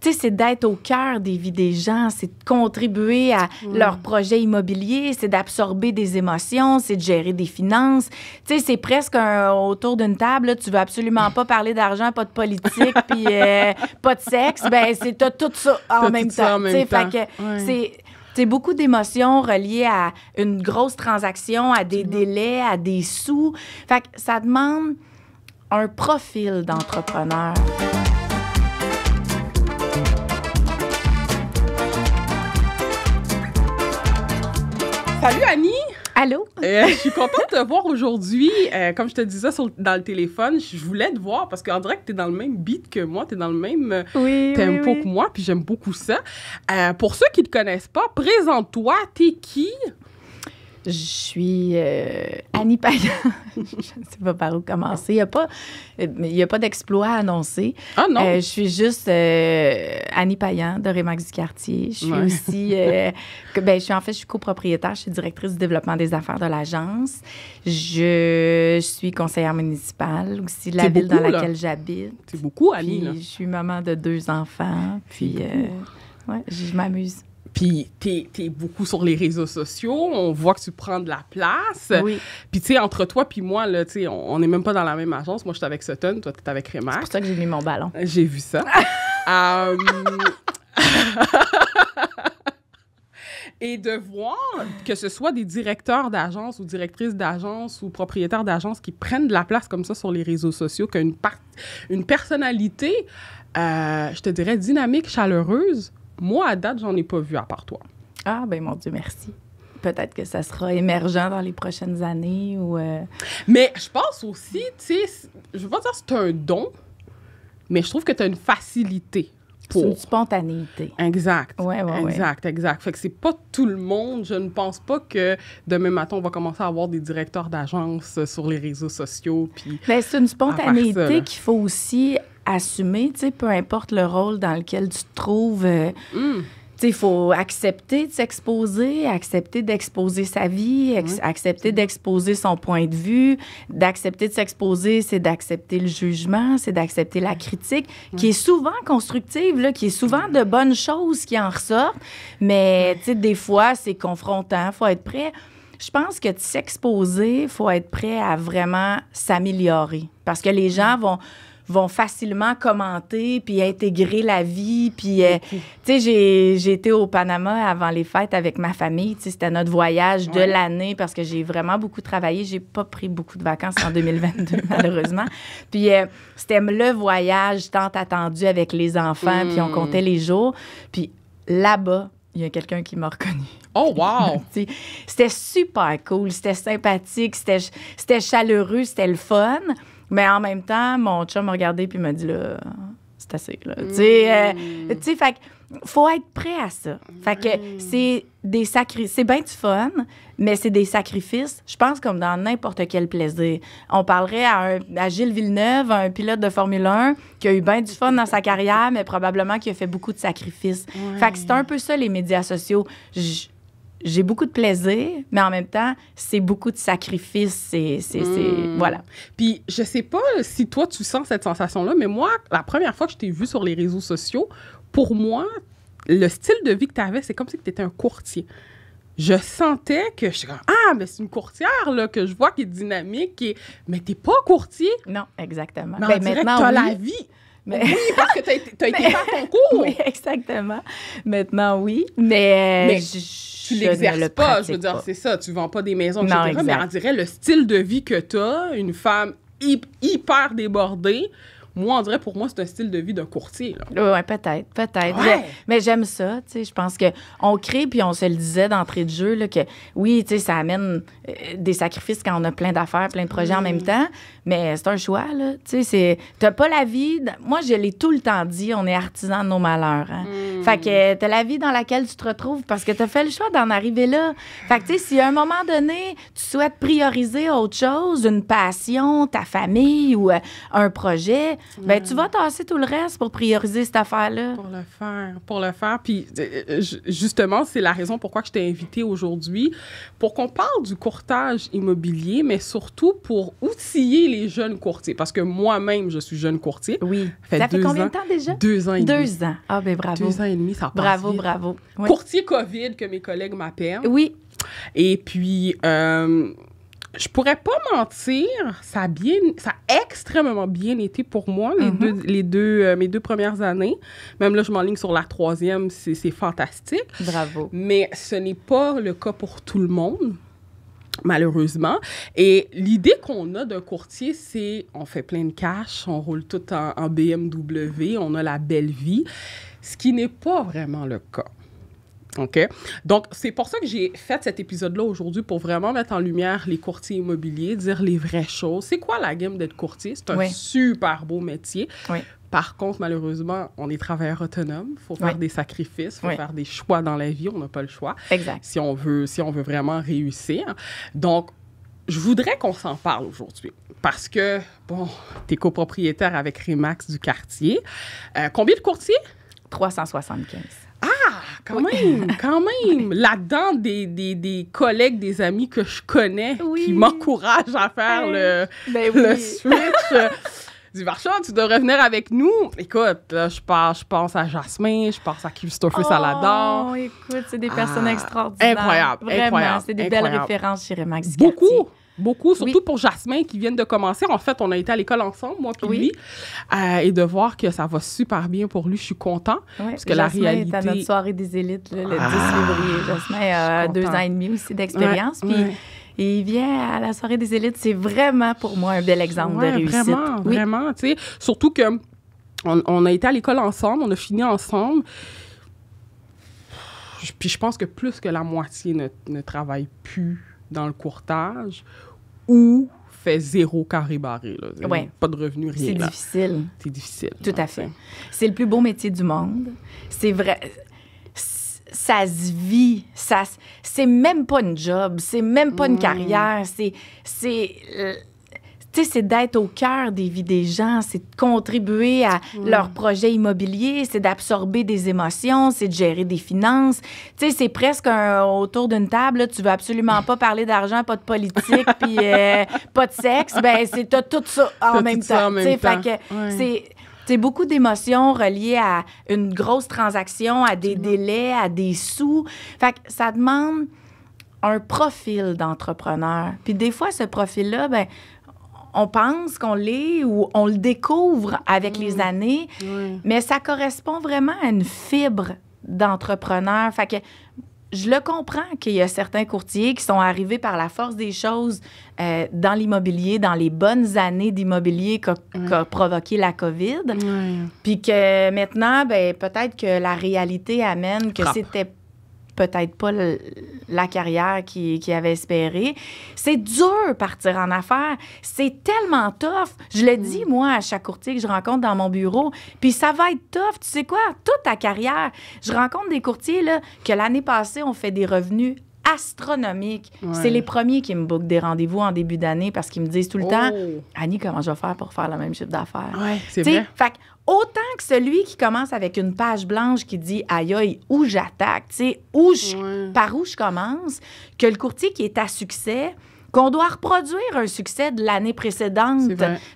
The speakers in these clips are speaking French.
tu sais, c'est d'être au cœur des vies des gens, c'est de contribuer à leur projet immobilier, c'est d'absorber des émotions, c'est de gérer des finances. Tu sais, c'est presque autour d'une table, là, tu veux absolument pas parler d'argent, pas de politique, puis pas de sexe. Ben, t'as tout ça en même temps. Fait que c'est beaucoup d'émotions reliées à une grosse transaction, à des délais, à des sous. Fait que ça demande un profil d'entrepreneur. Salut Annie! Allô? Je suis contente de te voir aujourd'hui. Comme je te disais dans le téléphone, je voulais te voir parce qu'on dirait que tu es dans le même beat que moi, tu es dans le même tempo que moi, puis j'aime beaucoup ça. Pour ceux qui ne te connaissent pas, présente-toi, t'es qui? Je suis Annie Payan. Je ne sais pas par où commencer. Il n'y a pas d'exploit à annoncer. Ah non? Je suis juste Annie Payan de Remax du Quartier. Je suis aussi... je suis copropriétaire. Je suis directrice du développement des affaires de l'agence. Je suis conseillère municipale aussi de la ville dans laquelle j'habite. C'est beaucoup, Annie. Puis, je suis maman de 2 enfants. Puis, je m'amuse. Puis, t'es beaucoup sur les réseaux sociaux. On voit que tu prends de la place. Oui. Puis, tu sais, entre toi puis moi, là, tu sais, on n'est même pas dans la même agence. Moi, je suis avec Sutton. Toi, t'es avec Remax. C'est pour ça que j'ai mis mon ballon. J'ai vu ça. Et de voir que ce soit des directeurs d'agence ou directrices d'agence ou propriétaires d'agence qui prennent de la place comme ça sur les réseaux sociaux, une personnalité, je te dirais, dynamique, chaleureuse. Moi, à date, j'en ai pas vu à part toi. Ah, ben mon Dieu, merci. Peut-être que ça sera émergent dans les prochaines années ou... Mais je pense aussi, tu sais, je veux pas dire que c'est un don, mais je trouve que tu as une facilité pour... C'est une spontanéité. Exact. Exact. Fait que c'est pas tout le monde. Je ne pense pas que demain matin, on va commencer à avoir des directeurs d'agence sur les réseaux sociaux. Puis c'est une spontanéité qu'il faut aussi assumer, tu sais, peu importe le rôle dans lequel tu te trouves. Tu sais, il faut accepter de s'exposer, accepter d'exposer sa vie, accepter d'exposer son point de vue. D'accepter de s'exposer, c'est d'accepter le jugement, c'est d'accepter la critique, qui est souvent constructive, là, qui est souvent de bonnes choses qui en ressortent. Mais, tu sais, des fois, c'est confrontant. Il faut être prêt. Je pense que de s'exposer, il faut être prêt à vraiment s'améliorer. Parce que les gens vont facilement commenter puis intégrer la vie. Puis, tu sais, j'ai été au Panama avant les fêtes avec ma famille. Tu sais, c'était notre voyage de l'année parce que j'ai vraiment beaucoup travaillé. J'ai pas pris beaucoup de vacances en 2022, malheureusement. Puis, c'était le voyage tant attendu avec les enfants. Puis, on comptait les jours. Puis, là-bas, il y a quelqu'un qui m'a reconnue. Oh, wow! C'était super cool. C'était sympathique. C'était chaleureux. C'était le fun. Mais en même temps, mon chum m'a regardé puis m'a dit, là, c'est assez, là. Tu sais, fait que faut être prêt à ça. Fait que c'est des sacrifices. C'est bien du fun, mais c'est des sacrifices, je pense, comme dans n'importe quel plaisir. On parlerait à Gilles Villeneuve, un pilote de Formule 1, qui a eu bien du fun dans sa carrière, mais probablement qui a fait beaucoup de sacrifices. Fait que c'est un peu ça, les médias sociaux. J'ai beaucoup de plaisir, mais en même temps, c'est beaucoup de sacrifices. Voilà. Puis, je sais pas si toi, tu sens cette sensation-là, mais moi, la première fois que je t'ai vue sur les réseaux sociaux, pour moi, le style de vie que tu avais, c'est comme si tu étais un courtier. Je sentais que je suis comme, mais c'est une courtière là, que je vois qui est dynamique. Mais t'es pas courtier. Non, exactement. Mais on dirait que t'as la vie. Mais... Oui, parce que t'as été faire ton cours. Oui, exactement. Maintenant, oui. Mais tu l'exerces pas, je veux dire, c'est ça. Tu vends pas des maisons, etc. Non, mais on dirait le style de vie que t'as, une femme hyper débordée, moi, on dirait, pour moi, c'est un style de vie d'un courtier. Oui, peut-être. Ouais. Mais j'aime ça, tu sais. Je pense qu'on crée, puis on se le disait d'entrée de jeu, là, que oui, tu sais, ça amène des sacrifices quand on a plein d'affaires, plein de projets en même temps, mais c'est un choix, là. Tu sais, t'as pas la vie... Moi, je l'ai tout le temps dit, on est artisans de nos malheurs, hein. Fait que t'as la vie dans laquelle tu te retrouves parce que t'as fait le choix d'en arriver là. Fait que, tu sais, si à un moment donné, tu souhaites prioriser autre chose, une passion, ta famille ou un projet, ben tu vas tasser tout le reste pour prioriser cette affaire-là. Pour le faire. Puis, justement, c'est la raison pourquoi je t'ai invitée aujourd'hui, pour qu'on parle du courtage immobilier, mais surtout pour outiller les jeunes courtiers. Parce que moi-même, je suis jeune courtier. Oui. Ça fait combien de temps déjà? 2 ans et demi. 2 ans. Ah, ben bravo. 2 ans et demi, ça passe vite. Bravo. Oui. Courtier COVID, que mes collègues m'appellent. Oui. Et puis, je pourrais pas mentir, ça a extrêmement bien été pour moi, mes 2 premières années. Même là, je m'enligne sur la 3e, c'est fantastique. Bravo. Mais ce n'est pas le cas pour tout le monde, malheureusement. Et l'idée qu'on a d'un courtier, c'est on fait plein de cash, on roule tout en BMW, on a la belle vie, ce qui n'est pas vraiment le cas. OK? Donc, c'est pour ça que j'ai fait cet épisode-là aujourd'hui, pour vraiment mettre en lumière les courtiers immobiliers, dire les vraies choses. C'est quoi la game d'être courtier? C'est un super beau métier. Oui. Par contre, malheureusement, on est travailleur autonome. Il faut faire des sacrifices, il faut faire des choix dans la vie. On n'a pas le choix. Exact. Si on veut vraiment réussir. Donc, je voudrais qu'on s'en parle aujourd'hui parce que, bon, tu es copropriétaire avec Remax du quartier. Combien de courtiers? 375. Quand même. Là-dedans, des collègues, des amis que je connais qui m'encouragent à faire le switch. Du Marchand, tu devrais venir avec nous. Écoute, là, je pense à Jasmin, je pense à Christopher Saladin. Oh, écoute, c'est des personnes extraordinaires. Incroyable. Vraiment, c'est des belles références chez Remax du Beaucoup, surtout pour Jasmin qui viennent de commencer. En fait, on a été à l'école ensemble, moi puis lui. Et de voir que ça va super bien pour lui, je suis content. Parce que Jasmin la réalité... est à notre soirée des élites, là, le 10 février. Jasmin a 2 ans et demi aussi d'expérience. Puis il vient à la soirée des élites. C'est vraiment, pour moi, un bel exemple de réussite. Vraiment. Tu sais, surtout que on a été à l'école ensemble, on a fini ensemble. Puis je pense que plus que la moitié ne travaille plus dans le courtage ou fait 0 carré barré. Là. Pas de revenus, rien. C'est difficile. C'est difficile. Tout à fait. C'est le plus beau métier du monde. C'est vrai. Ça se vit. C'est même pas une job. C'est même pas une carrière. C'est d'être au cœur des vies des gens, c'est de contribuer à leur projet immobilier, c'est d'absorber des émotions, c'est de gérer des finances. Tu sais, c'est presque autour d'une table, là, tu veux absolument pas parler d'argent, pas de politique, puis pas de sexe. Ben, t'as tout ça en même temps. C'est beaucoup d'émotions reliées à une grosse transaction, à des délais, à des sous. Fait que ça demande un profil d'entrepreneur. Puis des fois, ce profil-là, ben on pense qu'on l'est ou on le découvre avec les années, mais ça correspond vraiment à une fibre d'entrepreneur. Fait que je le comprends qu'il y a certains courtiers qui sont arrivés par la force des choses dans l'immobilier, dans les bonnes années d'immobilier qu'a provoqué la COVID. Puis que maintenant, ben, peut-être que la réalité amène que c'était peut-être pas la carrière qu'il avait espérée. C'est dur partir en affaires. C'est tellement tough. Je le dis, moi, à chaque courtier que je rencontre dans mon bureau. Puis ça va être tough. Tu sais quoi? Toute ta carrière. Je rencontre des courtiers là, que l'année passée ont fait des revenus astronomiques. C'est les premiers qui me bookent des rendez-vous en début d'année parce qu'ils me disent tout le temps, Annie, comment je vais faire pour faire le même chiffre d'affaires? C'est vrai. Fait que autant que celui qui commence avec une page blanche qui dit aïe aïe, où j'attaque, tu sais, par où je commence, que le courtier qui est à succès, qu'on doit reproduire un succès de l'année précédente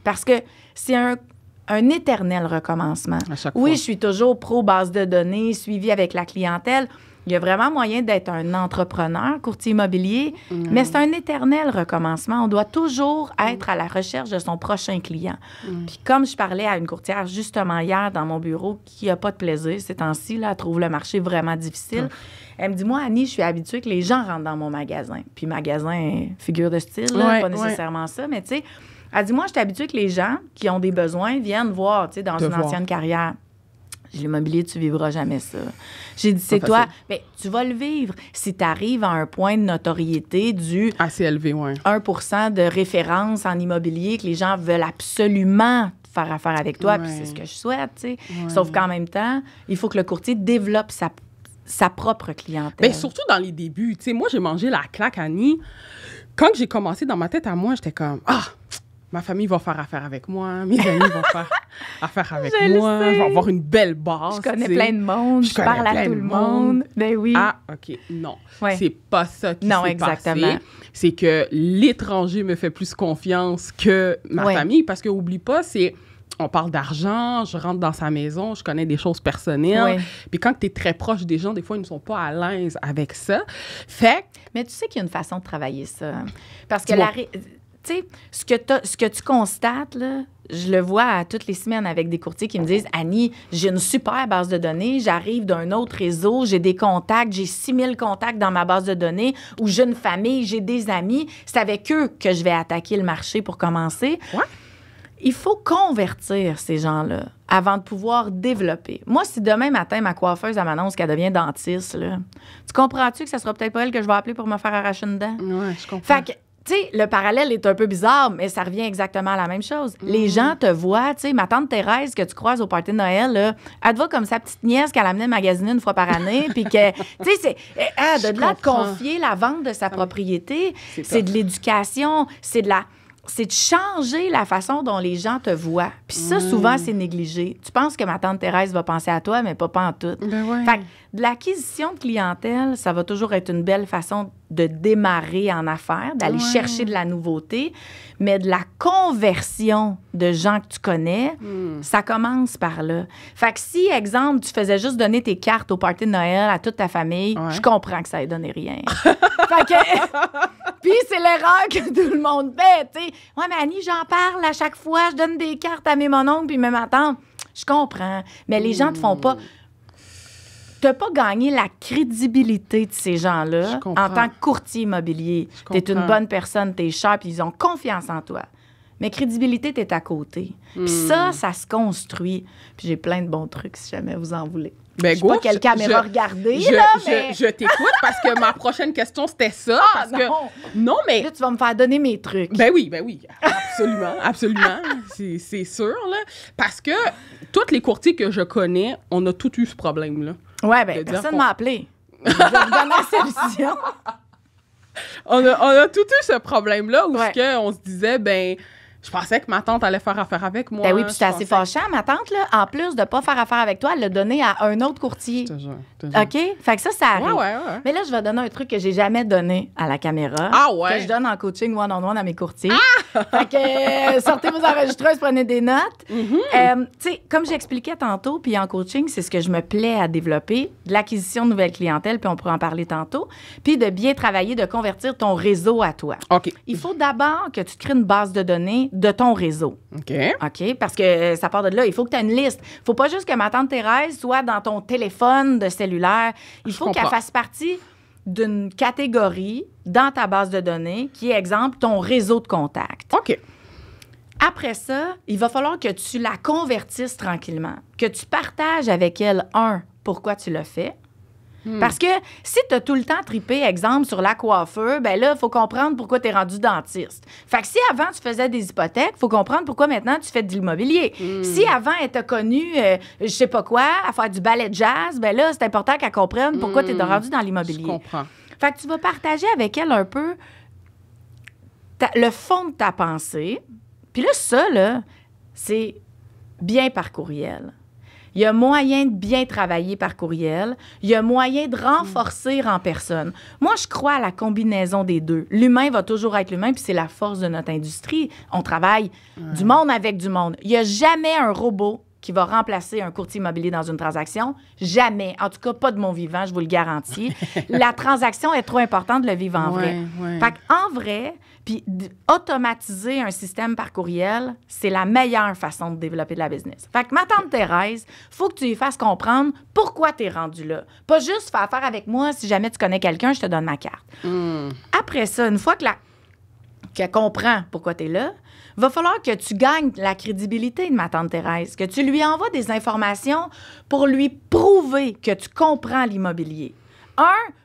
parce que c'est un éternel recommencement. À chaque fois. Je suis toujours pro base de données, suivi avec la clientèle. Il y a vraiment moyen d'être un entrepreneur, courtier immobilier, mais c'est un éternel recommencement. On doit toujours être à la recherche de son prochain client. Puis comme je parlais à une courtière justement hier dans mon bureau qui n'a pas de plaisir ces temps-ci, là, elle trouve le marché vraiment difficile. Elle me dit, moi, Annie, je suis habituée que les gens rentrent dans mon magasin. Puis magasin, figure de style, là, pas nécessairement ça, mais tu sais, elle dit, moi, je suis habituée que les gens qui ont des besoins viennent voir, tu sais, dans une ancienne carrière. L'immobilier, tu vivras jamais ça. J'ai dit, c'est toi, mais tu vas le vivre si tu arrives à un point de notoriété assez élevé, 1% de référence en immobilier que les gens veulent absolument faire affaire avec toi, puis c'est ce que je souhaite, tu sais. Sauf qu'en même temps, il faut que le courtier développe sa propre clientèle. Bien, surtout dans les débuts. Tu sais, moi, j'ai mangé la claque, Annie. Quand j'ai commencé dans ma tête à moi, j'étais comme, ma famille va faire affaire avec moi, mes amis vont faire affaire avec moi, je vais avoir une belle base. Je connais plein de monde, je parle à tout le monde. Ben oui. Ah, OK, non. C'est pas ça qui s'est exactement. passé. C'est que l'étranger me fait plus confiance que ma famille, parce que, oublie pas, on parle d'argent, je rentre dans sa maison, je connais des choses personnelles. Puis quand tu es très proche des gens, des fois, ils ne sont pas à l'aise avec ça. Mais tu sais qu'il y a une façon de travailler ça. Parce que tu sais, ce que tu constates, là, je le vois toutes les semaines avec des courtiers qui me disent « Annie, j'ai une super base de données, j'arrive d'un autre réseau, j'ai des contacts, j'ai 6000 contacts dans ma base de données, ou j'ai une famille, j'ai des amis. C'est avec eux que je vais attaquer le marché pour commencer. » Il faut convertir ces gens-là avant de pouvoir développer. Moi, si demain matin, ma coiffeuse m'annonce qu'elle devient dentiste, là, tu comprends-tu que ça sera peut-être pas elle que je vais appeler pour me faire arracher une dent? Oui, je comprends. Fait que, tu sais, le parallèle est un peu bizarre, mais ça revient exactement à la même chose. Les gens te voient, tu sais, ma tante Thérèse que tu croises au party de Noël, là, elle te voit comme sa petite nièce qu'elle amenait magasiner une fois par année, puis que, tu sais, de là de confier la vente de sa propriété, c'est de l'éducation, c'est de changer la façon dont les gens te voient. Puis ça, souvent, c'est négligé. Tu penses que ma tante Thérèse va penser à toi, mais pas en tout. Fait que de l'acquisition de clientèle, ça va toujours être une belle façon de démarrer en affaires, d'aller chercher de la nouveauté, mais de la conversion de gens que tu connais, ça commence par là. Fait que si, exemple, tu faisais juste donner tes cartes au party de Noël à toute ta famille, je comprends que ça ait donné rien. Fait que... Puis c'est l'erreur que tout le monde fait, tu sais. Ouais, mais Annie, j'en parle à chaque fois, je donne des cartes à mes mononcles puis mes tantes. Je comprends, mais les gens te font pas... Tu n'as pas gagné la crédibilité de ces gens-là en tant que courtier immobilier. Tu es une bonne personne, tu es cher, puis ils ont confiance en toi. Mais crédibilité, tu es à côté. Puis ça se construit. Puis j'ai plein de bons trucs si jamais vous en voulez. Ben, je sais pas quelle caméra regarder, mais... Je t'écoute parce que ma prochaine question, c'était ça. Parce non. Que, non, mais... Là, tu vas me faire donner mes trucs. Ben oui. Absolument, absolument. C'est sûr, là. Parce que tous les courtiers que je connais, on a tous eu ce problème-là. Ouais, ben personne ne m'a appelé. Je vais vous donner la solution. On a tout eu ce problème-là où on se disait, ben... Je pensais que ma tante allait faire affaire avec moi. Ben oui, puis c'était assez fâchant. Ma tante, là, en plus de ne pas faire affaire avec toi, elle l'a donné à un autre courtier. Toujours. OK? Fait que ça arrive. Ouais. Mais là, je vais donner un truc que j'ai jamais donné à la caméra. Ah ouais? Que je donne en coaching one-on-one à mes courtiers. Fait que sortez vos enregistreuses, prenez des notes. Tu sais, comme j'expliquais tantôt, puis en coaching, c'est ce que je me plais à développer, de l'acquisition de nouvelles clientèles, puis on pourra en parler tantôt, puis de bien travailler, de convertir ton réseau à toi. OK. Il faut d'abord que tu crées une base de données de ton réseau. OK? Parce que ça part de là. Il faut que tu aies une liste. Il ne faut pas juste que ma tante Thérèse soit dans ton téléphone de cellulaire. Il faut qu'elle fasse partie d'une catégorie dans ta base de données qui est, exemple, ton réseau de contacts. OK. Après ça, il va falloir que tu la convertisses tranquillement, que tu partages avec elle, pourquoi tu l'as fait. Parce que si tu as tout le temps trippé, exemple, sur la coiffeur, ben là, il faut comprendre pourquoi tu es rendu dentiste. Fait que si avant, tu faisais des hypothèques, il faut comprendre pourquoi maintenant tu fais de l'immobilier. Si avant, elle t'a connu, je sais pas quoi, à faire du ballet de jazz, ben là, c'est important qu'elle comprenne pourquoi tu es rendu dans l'immobilier. Je comprends. Fait que tu vas partager avec elle un peu le fond de ta pensée. Puis là, ça, là, c'est bien par courriel. Il y a moyen de bien travailler par courriel. Il y a moyen de renforcer en personne. Moi, je crois à la combinaison des deux. L'humain va toujours être l'humain, puis c'est la force de notre industrie. On travaille du monde avec du monde. Il n'y a jamais un robot qui va remplacer un courtier immobilier dans une transaction. Jamais. En tout cas, pas de mon vivant, je vous le garantis. La transaction est trop importante de le vivre en vrai. Fait qu'en vrai, puis automatiser un système par courriel, c'est la meilleure façon de développer de la business. Fait que ma tante Thérèse, faut que tu lui fasses comprendre pourquoi tu es rendu là. Pas juste faire affaire avec moi, si jamais tu connais quelqu'un, je te donne ma carte. Après ça, une fois qu'elle comprend pourquoi tu es là, va falloir que tu gagnes la crédibilité de ma tante Thérèse, que tu lui envoies des informations pour lui prouver que tu comprends l'immobilier.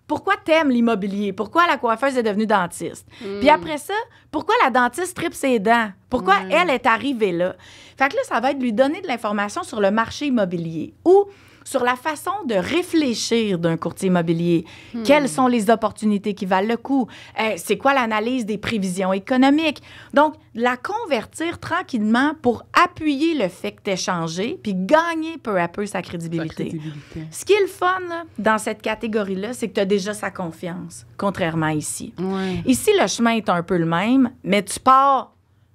pourquoi t'aimes l'immobilier? Pourquoi la coiffeuse est devenue dentiste? Puis après ça, pourquoi la dentiste tripe ses dents? Pourquoi elle est arrivée là? Fait que là, ça va être lui donner de l'information sur le marché immobilier ou sur la façon de réfléchir d'un courtier immobilier. Quelles sont les opportunités qui valent le coup? C'est quoi l'analyse des prévisions économiques? Donc, la convertir tranquillement pour appuyer le fait que tu aies changé puis gagner peu à peu sa crédibilité. Ce qui est le fun là, dans cette catégorie-là, c'est que tu as déjà sa confiance, contrairement à ici. Ouais. Ici, le chemin est un peu le même, mais tu pars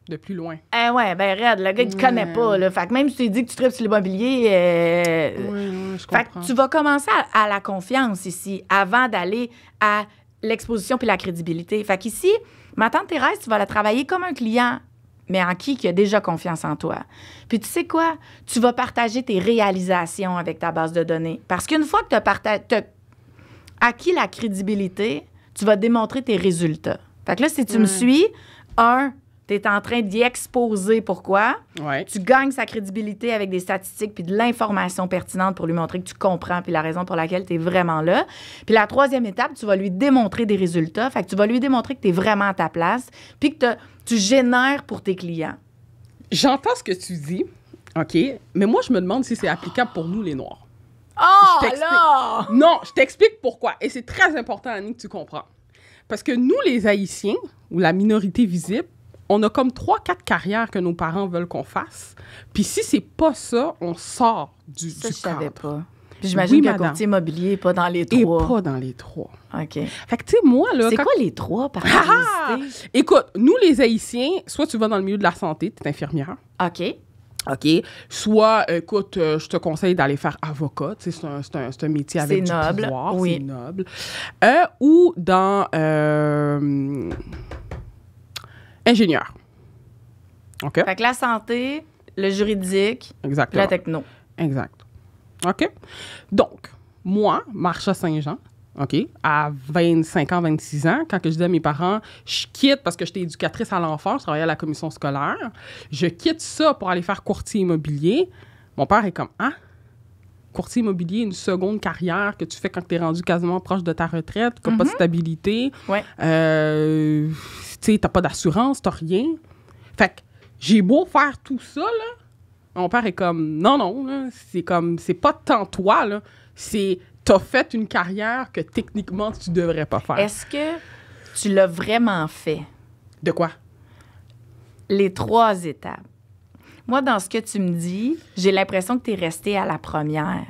de plus loin. Ouais, ben raide, le gars, il te connaît pas, là. Fait que même si tu lui dis que tu tripes sur l'immobilier, je comprends. fait que tu vas commencer à la confiance ici, avant d'aller à l'exposition puis la crédibilité. Fait qu'ici, ma tante Thérèse, tu vas la travailler comme un client, mais en qui a déjà confiance en toi. Puis tu sais quoi? Tu vas partager tes réalisations avec ta base de données. Parce qu'une fois que tu as acquis la crédibilité, tu vas démontrer tes résultats. Fait que là, si tu me suis, tu es en train d'y exposer pourquoi. Ouais. Tu gagnes sa crédibilité avec des statistiques puis de l'information pertinente pour lui montrer que tu comprends puis la raison pour laquelle tu es vraiment là. Puis la troisième étape, tu vas lui démontrer des résultats. Fait que tu vas lui démontrer que tu es vraiment à ta place puis que tu génères pour tes clients. J'entends ce que tu dis, OK, mais moi, je me demande si c'est applicable pour nous, les Noirs. Oh, là! Non, je t'explique pourquoi. Et c'est très important, Annie, que tu comprends. Parce que nous, les Haïtiens, ou la minorité visible, on a comme 3-4 carrières que nos parents veulent qu'on fasse. Puis si c'est pas ça, on sort du cadre. Je savais pas. Puis j'imagine qu'un courtier immobilier n'est pas dans les 3. Et pas dans les 3. OK. Fait que, tu sais, moi, là... C'est quoi les 3, par curiosité? Écoute, nous, les Haïtiens, soit tu vas dans le milieu de la santé, tu es infirmière. OK. Soit, écoute, je te conseille d'aller faire avocat. Tu sais, c'est un métier avec du pouvoir. Oui. C'est noble. Ou dans... ingénieur. OK? Fait que la santé, le juridique, exactement. la techno. Exact. OK? Donc, moi, Marsha Saint-Jean, OK, à 25 ans, 26 ans, quand que je dis à mes parents, je quitte parce que j'étais éducatrice à l'enfance, je travaillais à la commission scolaire, je quitte ça pour aller faire courtier immobilier. Mon père est comme, ah, courtier immobilier, une seconde carrière que tu fais quand tu es rendu quasiment proche de ta retraite, tu n'as pas de stabilité, ouais. tu sais, t'as pas d'assurance, t'as rien. Fait que j'ai beau faire tout ça, là, mon père est comme, non, là, c'est pas tant toi, là, c'est, t'as fait une carrière que techniquement, tu devrais pas faire. Est-ce que tu l'as vraiment fait? De quoi? Les 3 étapes. Moi, dans ce que tu me dis, j'ai l'impression que tu es resté à la première.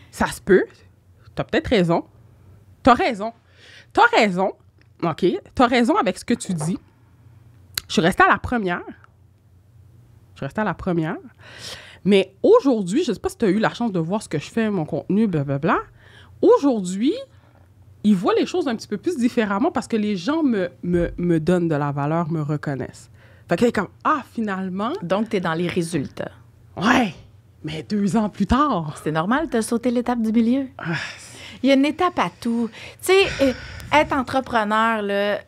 Ça se peut. T'as peut-être raison. T'as raison, OK? T'as raison avec ce que tu dis. Je suis restée à la première. Mais aujourd'hui, je ne sais pas si tu as eu la chance de voir ce que je fais, mon contenu, blablabla. Aujourd'hui, ils voient les choses un petit peu plus différemment parce que les gens me donnent de la valeur, me reconnaissent. Fait que comme, finalement... Donc, tu es dans les résultats. Ouais, mais 2 ans plus tard... C'est normal, tu as sauté l'étape du milieu. Il y a une étape à tout. Tu sais, être entrepreneur, là,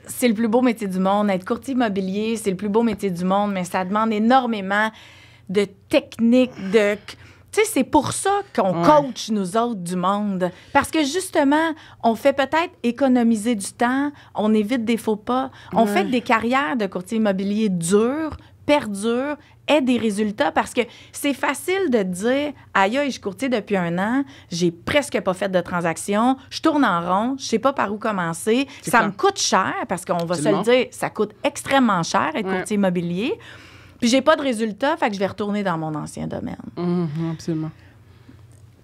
c'est le plus beau métier du monde. Être courtier immobilier, c'est le plus beau métier du monde, mais ça demande énormément de techniques, de... Tu sais, c'est pour ça qu'on coach, nous autres, du monde. Parce que, justement, on fait peut-être économiser du temps, on évite des faux pas, on fait des carrières de courtier immobilier dures, perdurent, aient des résultats, parce que c'est facile de dire « Aïe, je suis courtier depuis 1 an, j'ai presque pas fait de transaction, je tourne en rond, je sais pas par où commencer, ça me coûte cher, parce qu'on va se le dire, ça coûte extrêmement cher être courtier immobilier. » Puis j'ai pas de résultat, fait que je vais retourner dans mon ancien domaine. Absolument.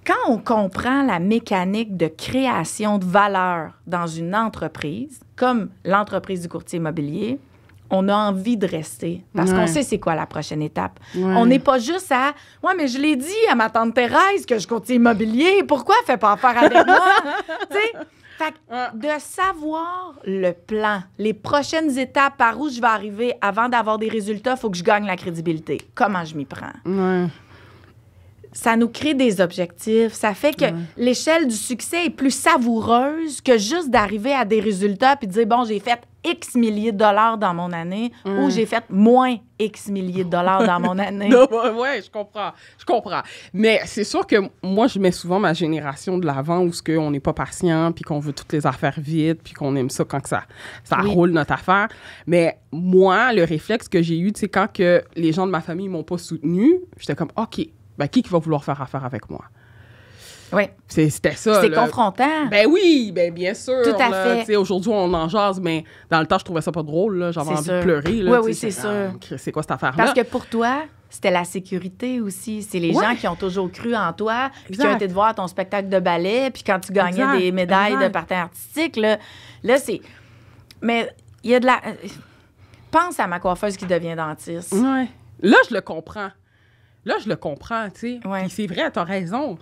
Quand on comprend la mécanique de création de valeur dans une entreprise, comme l'entreprise du courtier immobilier, on a envie de rester parce qu'on sait c'est quoi la prochaine étape. On n'est pas juste à « Ouais, mais je l'ai dit à ma tante Thérèse que je courtier immobilier, pourquoi elle fait pas affaire avec moi? » Tu sais? Fait que de savoir le plan, les prochaines étapes par où je vais arriver avant d'avoir des résultats, il faut que je gagne la crédibilité. Comment je m'y prends? ça nous crée des objectifs. Ça fait que l'échelle du succès est plus savoureuse que juste d'arriver à des résultats puis de dire, bon, j'ai fait X milliers de dollars dans mon année ou j'ai fait moins X milliers de dollars dans mon année. Oui, je comprends. Mais c'est sûr que moi, je mets souvent ma génération de l'avant où on n'est pas patient puis qu'on veut toutes les affaires vite puis qu'on aime ça quand que ça roule notre affaire. Mais moi, le réflexe que j'ai eu, tu sais, quand que les gens de ma famille ne m'ont pas soutenu, j'étais comme, OK, ben, qui va vouloir faire affaire avec moi? Oui. C'était ça. C'est confrontant. Ben oui, ben bien sûr. Tout à fait. Tu sais, aujourd'hui, on en jase, mais dans le temps, je trouvais ça pas drôle. Là. J'avais envie de pleurer. Là, oui, c'est sûr. C'est quoi cette affaire-là? Parce que pour toi, c'était la sécurité aussi. C'est les gens qui ont toujours cru en toi, puis qui ont été te voir ton spectacle de ballet, puis quand tu gagnais des médailles de patin artistique, là c'est... Mais il y a de la... Pense à ma coiffeuse qui devient dentiste. Oui. Là, je le comprends, tu sais. Ouais. Puis c'est vrai, t'as raison.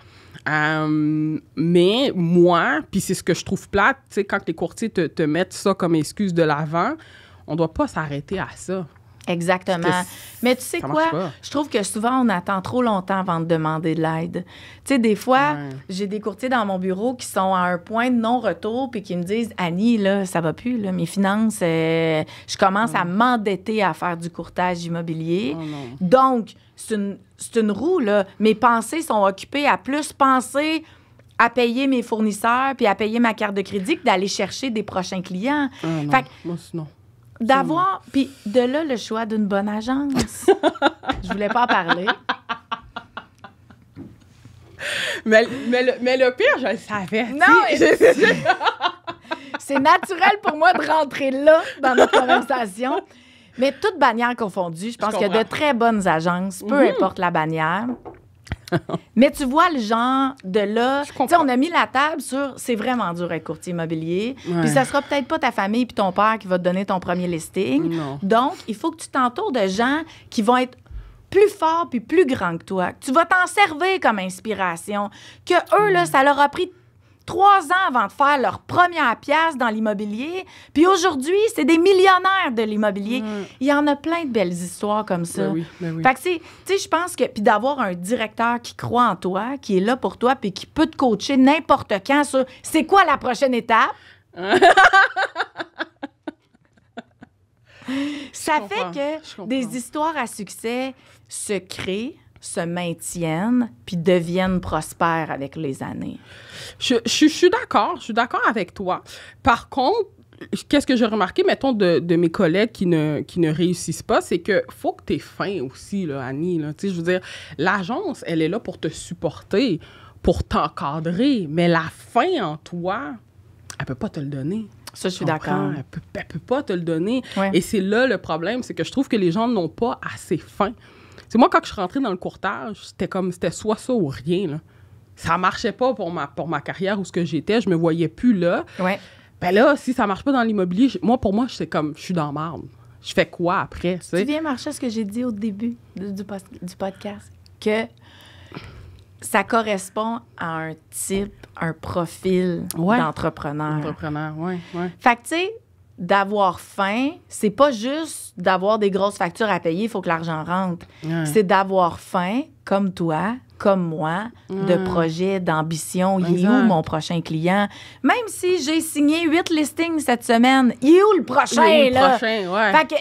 Mais moi, puis c'est ce que je trouve plate, tu sais, quand les courtiers te mettent ça comme excuse de l'avant, on doit pas s'arrêter à ça. Exactement. Mais tu sais quoi? Je trouve que souvent, on attend trop longtemps avant de demander de l'aide. Tu sais, des fois, j'ai des courtiers dans mon bureau qui sont à un point de non-retour puis qui me disent « Annie, là, ça va plus, là, mes finances, je commence à m'endetter à faire du courtage immobilier. Donc, c'est une roue, là. Mes pensées sont occupées à plus penser à payer mes fournisseurs puis à payer ma carte de crédit que d'aller chercher des prochains clients. Fait que, moi, non. D'avoir, puis de là, le choix d'une bonne agence. Je voulais pas en parler. Mais le pire, je le savais. Non, c'est naturel pour moi de rentrer là, dans notre conversation. Mais toute bannière confondue, je pense qu'il y a de très bonnes agences, peu importe la bannière. Mais tu vois le genre de là... Tu sais, on a mis la table sur... C'est vraiment dur être courtier immobilier. Puis ça sera peut-être pas ta famille puis ton père qui va te donner ton premier listing. Non. Donc, il faut que tu t'entoures de gens qui vont être plus forts puis plus grands que toi. Que tu vas t'en servir comme inspiration. Que eux, là, ça leur a pris 3 ans avant de faire leur première pièce dans l'immobilier. Puis aujourd'hui, c'est des millionnaires de l'immobilier. Il y en a plein de belles histoires comme ça. Ben oui. Fait que tu sais, je pense que... Puis d'avoir un directeur qui croit en toi, qui est là pour toi, puis qui peut te coacher n'importe quand sur c'est quoi la prochaine étape. Ça fait que des histoires à succès se créent, se maintiennent, puis deviennent prospères avec les années. Je suis d'accord avec toi. Par contre, qu'est-ce que j'ai remarqué, mettons, de mes collègues qui ne réussissent pas, c'est que faut que tu aies faim aussi, là, Annie. Là. Tu sais, je veux dire, l'agence, elle est là pour te supporter, pour t'encadrer, mais la faim en toi, elle peut pas te le donner. Ça, je suis d'accord. Elle peut pas te le donner. Ouais. Et c'est là le problème, c'est que je trouve que les gens n'ont pas assez faim. C'est moi, quand je suis rentrée dans le courtage, c'était soit ça ou rien, là. Ça marchait pas pour ma carrière où ce que j'étais, je me voyais plus là. Ouais. Ben là, si ça marche pas dans l'immobilier, pour moi, c'est comme, je suis dans la marde. Je fais quoi après, tu sais? Tu viens marcher ce que j'ai dit au début du podcast, que ça correspond à un type, un profil d'entrepreneur. Oui. Fait que, tu sais, d'avoir faim, c'est pas juste d'avoir des grosses factures à payer, il faut que l'argent rentre. Ouais. C'est d'avoir faim, comme toi, comme moi, de projets, d'ambition. Il est où mon prochain client? Même si j'ai signé 8 listings cette semaine, il est où le prochain, là? Fait que,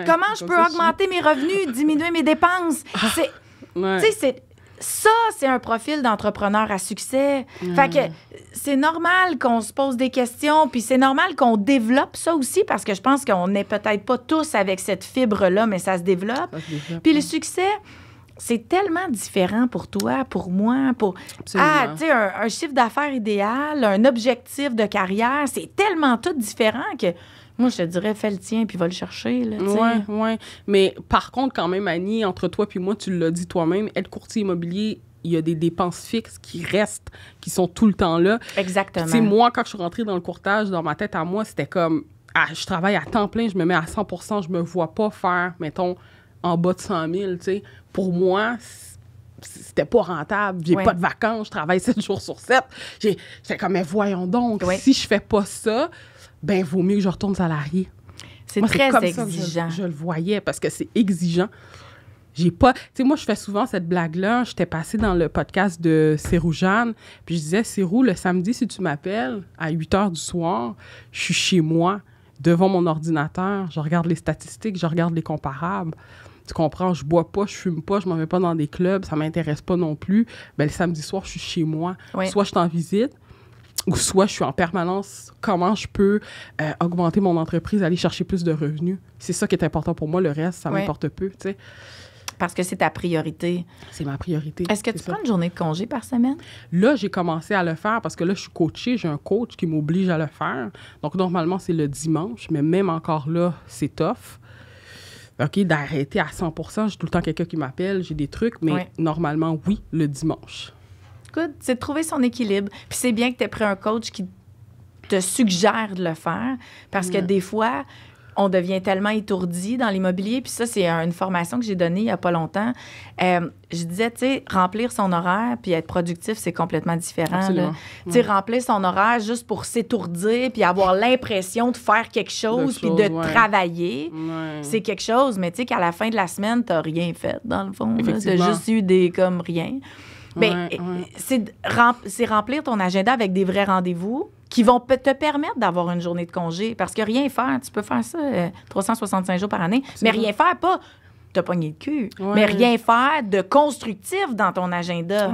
comment je peux augmenter mes revenus, diminuer mes dépenses? Tu sais, c'est un profil d'entrepreneur à succès. Fait que c'est normal qu'on se pose des questions, puis c'est normal qu'on développe ça aussi, parce que je pense qu'on n'est peut-être pas tous avec cette fibre-là, mais ça se développe. Puis le succès, c'est tellement différent pour toi, pour moi, pour... Absolument. Tu sais, un chiffre d'affaires idéal, un objectif de carrière, c'est tellement tout différent que... Moi, je te dirais, fais le tien, puis va le chercher, là, tu sais. Oui. Mais par contre, quand même, Annie, entre toi puis moi, tu l'as dit toi-même, être courtier immobilier, il y a des dépenses fixes qui restent, qui sont tout le temps là. Exactement. Tu sais, moi, quand je suis rentrée dans le courtage, dans ma tête à moi, c'était comme, je travaille à temps plein, je me mets à 100%, je me vois pas faire, mettons, en bas de 100 000, tu sais. Pour moi, c'était pas rentable. J'ai pas de vacances, je travaille 7 jours sur 7. J'étais comme, mais voyons donc, si je fais pas ça, ben vaut mieux que je retourne salarié. C'est moi, très comme exigeant. Ça que je le voyais, parce que c'est exigeant. j'ai pas... Tu sais, moi, je fais souvent cette blague-là. J'étais passée dans le podcast de Cérou Jeanne, puis je disais, Cérou, le samedi, si tu m'appelles à 8 h du soir, je suis chez moi, devant mon ordinateur, je regarde les statistiques, je regarde les comparables. Tu comprends? Je bois pas, je fume pas, je m'en vais pas dans des clubs, ça m'intéresse pas non plus. Ben, le samedi soir, je suis chez moi. Oui. Soit je suis en visite, ou soit je suis en permanence. Comment je peux augmenter mon entreprise, aller chercher plus de revenus? C'est ça qui est important pour moi. Le reste, ça m'importe peu, tu sais. Parce que c'est ta priorité. C'est ma priorité. Est-ce que tu prends une journée de congé par semaine? Là, j'ai commencé à le faire parce que là, je suis coachée. J'ai un coach qui m'oblige à le faire. Donc, normalement, c'est le dimanche. Mais même encore là, c'est tough. OK, d'arrêter à 100%. J'ai tout le temps quelqu'un qui m'appelle. J'ai des trucs. Mais normalement, oui, le dimanche. Écoute, c'est de trouver son équilibre. Puis c'est bien que tu aies pris un coach qui te suggère de le faire. Parce que des fois... on devient tellement étourdi dans l'immobilier. Puis ça, c'est une formation que j'ai donnée il n'y a pas longtemps. Je disais, tu sais, remplir son horaire puis être productif, c'est complètement différent. Tu sais, remplir son horaire juste pour s'étourdir puis avoir l'impression de faire quelque chose puis de travailler, c'est quelque chose. Mais tu sais qu'à la fin de la semaine, tu n'as rien fait, dans le fond. Tu as juste eu des comme rien. Bien, c'est remplir ton agenda avec des vrais rendez-vous qui vont te permettre d'avoir une journée de congé. Parce que rien faire, tu peux faire ça 365 jours par année, mais rien faire, pas te pogner le cul, mais rien faire de constructif dans ton agenda.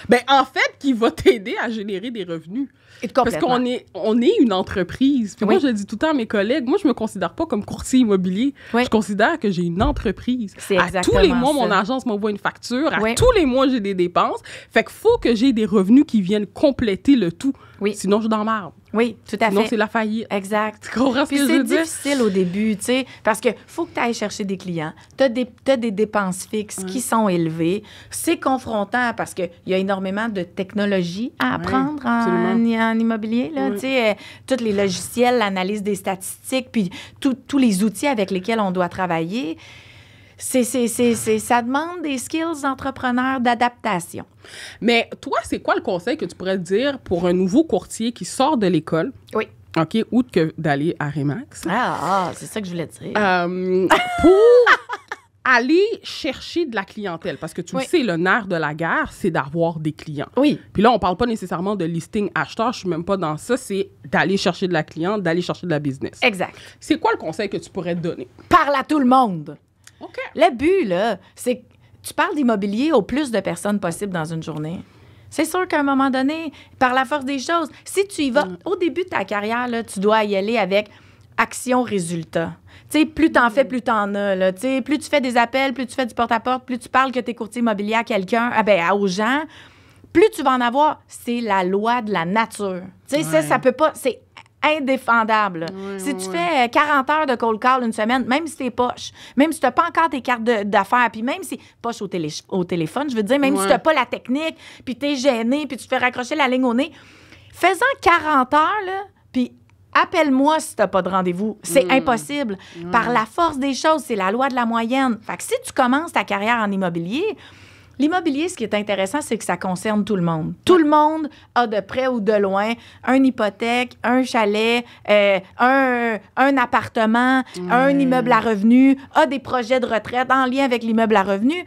Bien, en fait, qui va t'aider à générer des revenus. Parce qu'on est une entreprise. Puis moi, je le dis tout le temps à mes collègues, moi, je me considère pas comme courtier immobilier. Je considère que j'ai une entreprise. C'est exactement tous les mois, mon agence m'envoie une facture. À tous les mois, j'ai des dépenses. Fait qu'il faut que j'ai des revenus qui viennent compléter le tout. Sinon, je suis dans la merde. Oui, tout à fait. Sinon, c'est la faillite. Exact. Tu comprends ce que je veux dire? C'est difficile au début, tu sais, parce que faut que tu ailles chercher des clients. Tu as des dépenses fixes qui sont élevées. C'est confrontant parce qu'il y a énormément de technologies à apprendre en immobilier, là, tu sais, tous les logiciels, l'analyse des statistiques, puis tous les outils avec lesquels on doit travailler. Ça demande des skills d'entrepreneur, d'adaptation. Mais toi, c'est quoi le conseil que tu pourrais dire pour un nouveau courtier qui sort de l'école? Oui. OK, outre que d'aller à Remax. C'est ça que je voulais dire. Pour aller chercher de la clientèle. Parce que tu le sais, le nerf de la guerre, c'est d'avoir des clients. Oui. Puis là, on parle pas nécessairement de listing acheteur. Je suis même pas dans ça. C'est d'aller chercher de la cliente, d'aller chercher de la business. Exact. C'est quoi le conseil que tu pourrais te donner? Parle à tout le monde. OK. Le but, là, c'est que tu parles d'immobilier au plus de personnes possible dans une journée. C'est sûr qu'à un moment donné, par la force des choses, si tu y vas, au début de ta carrière, là, tu dois y aller avec action-résultat. Tu sais, plus t'en fais, plus t'en as. Là. Tu sais, plus tu fais des appels, plus tu fais du porte-à-porte, plus tu parles que t'es courtier immobilier à quelqu'un, aux gens, plus tu vas en avoir. C'est la loi de la nature. Tu sais, ça peut pas... C'est indéfendable. Si tu fais 40 heures de cold call une semaine, même si t'es poche, même si t'as pas encore tes cartes d'affaires, puis même si... Poche au téléphone, je veux dire, même si t'as pas la technique, puis t'es gêné, puis tu te fais raccrocher la ligne au nez, fais-en 40 heures, là, puis appelle-moi si t'as pas de rendez-vous. C'est impossible. Par la force des choses, c'est la loi de la moyenne. Fait que si tu commences ta carrière en immobilier... L'immobilier, ce qui est intéressant, c'est que ça concerne tout le monde. Tout le monde a de près ou de loin une hypothèque, un chalet, un appartement, un immeuble à revenus, a des projets de retraite en lien avec l'immeuble à revenus.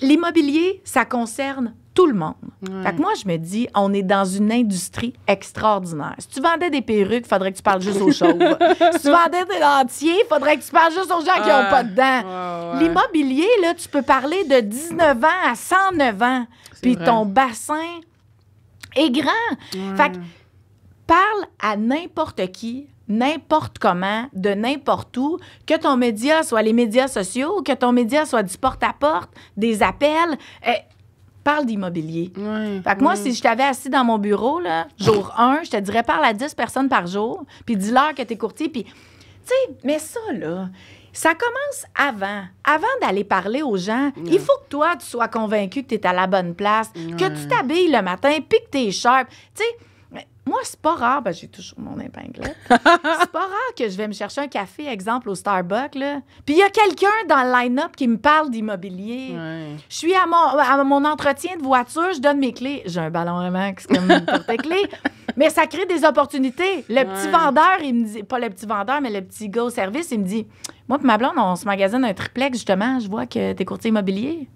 L'immobilier, ça concerne tout le monde. Fait que moi, je me dis, on est dans une industrie extraordinaire. Si tu vendais des perruques, il faudrait que tu parles juste aux chauves. Si tu vendais des dentiers, il faudrait que tu parles juste aux gens qui n'ont pas de dents. L'immobilier, là, tu peux parler de 19 ans à 109 ans. Puis ton bassin est grand. Fait que parle à n'importe qui, n'importe comment, de n'importe où, que ton média soit les médias sociaux, que ton média soit du porte-à-porte, des appels... parle d'immobilier. Fait que moi, si je t'avais assis dans mon bureau, là, jour 1, je te dirais parle à 10 personnes par jour, puis dis-leur que t'es courtier, puis... Tu sais, mais ça, là, ça commence avant. Avant d'aller parler aux gens, il faut que toi, tu sois convaincu que t'es à la bonne place, que tu t'habilles le matin, puis que t'es sharp. Tu sais, moi, c'est pas rare, j'ai toujours mon épinglette. C'est pas rare que je vais me chercher un café, exemple, au Starbucks, là. Puis il y a quelqu'un dans le line-up qui me parle d'immobilier. Je suis à mon entretien de voiture, je donne mes clés. J'ai un ballon Remax comme porte-clés. Mais ça crée des opportunités. Le petit vendeur, il me dit, pas le petit vendeur, mais le petit gars au service, il me dit, Moi et ma blonde, on se magasine un triplex, justement. Je vois que t'es courtier immobilier.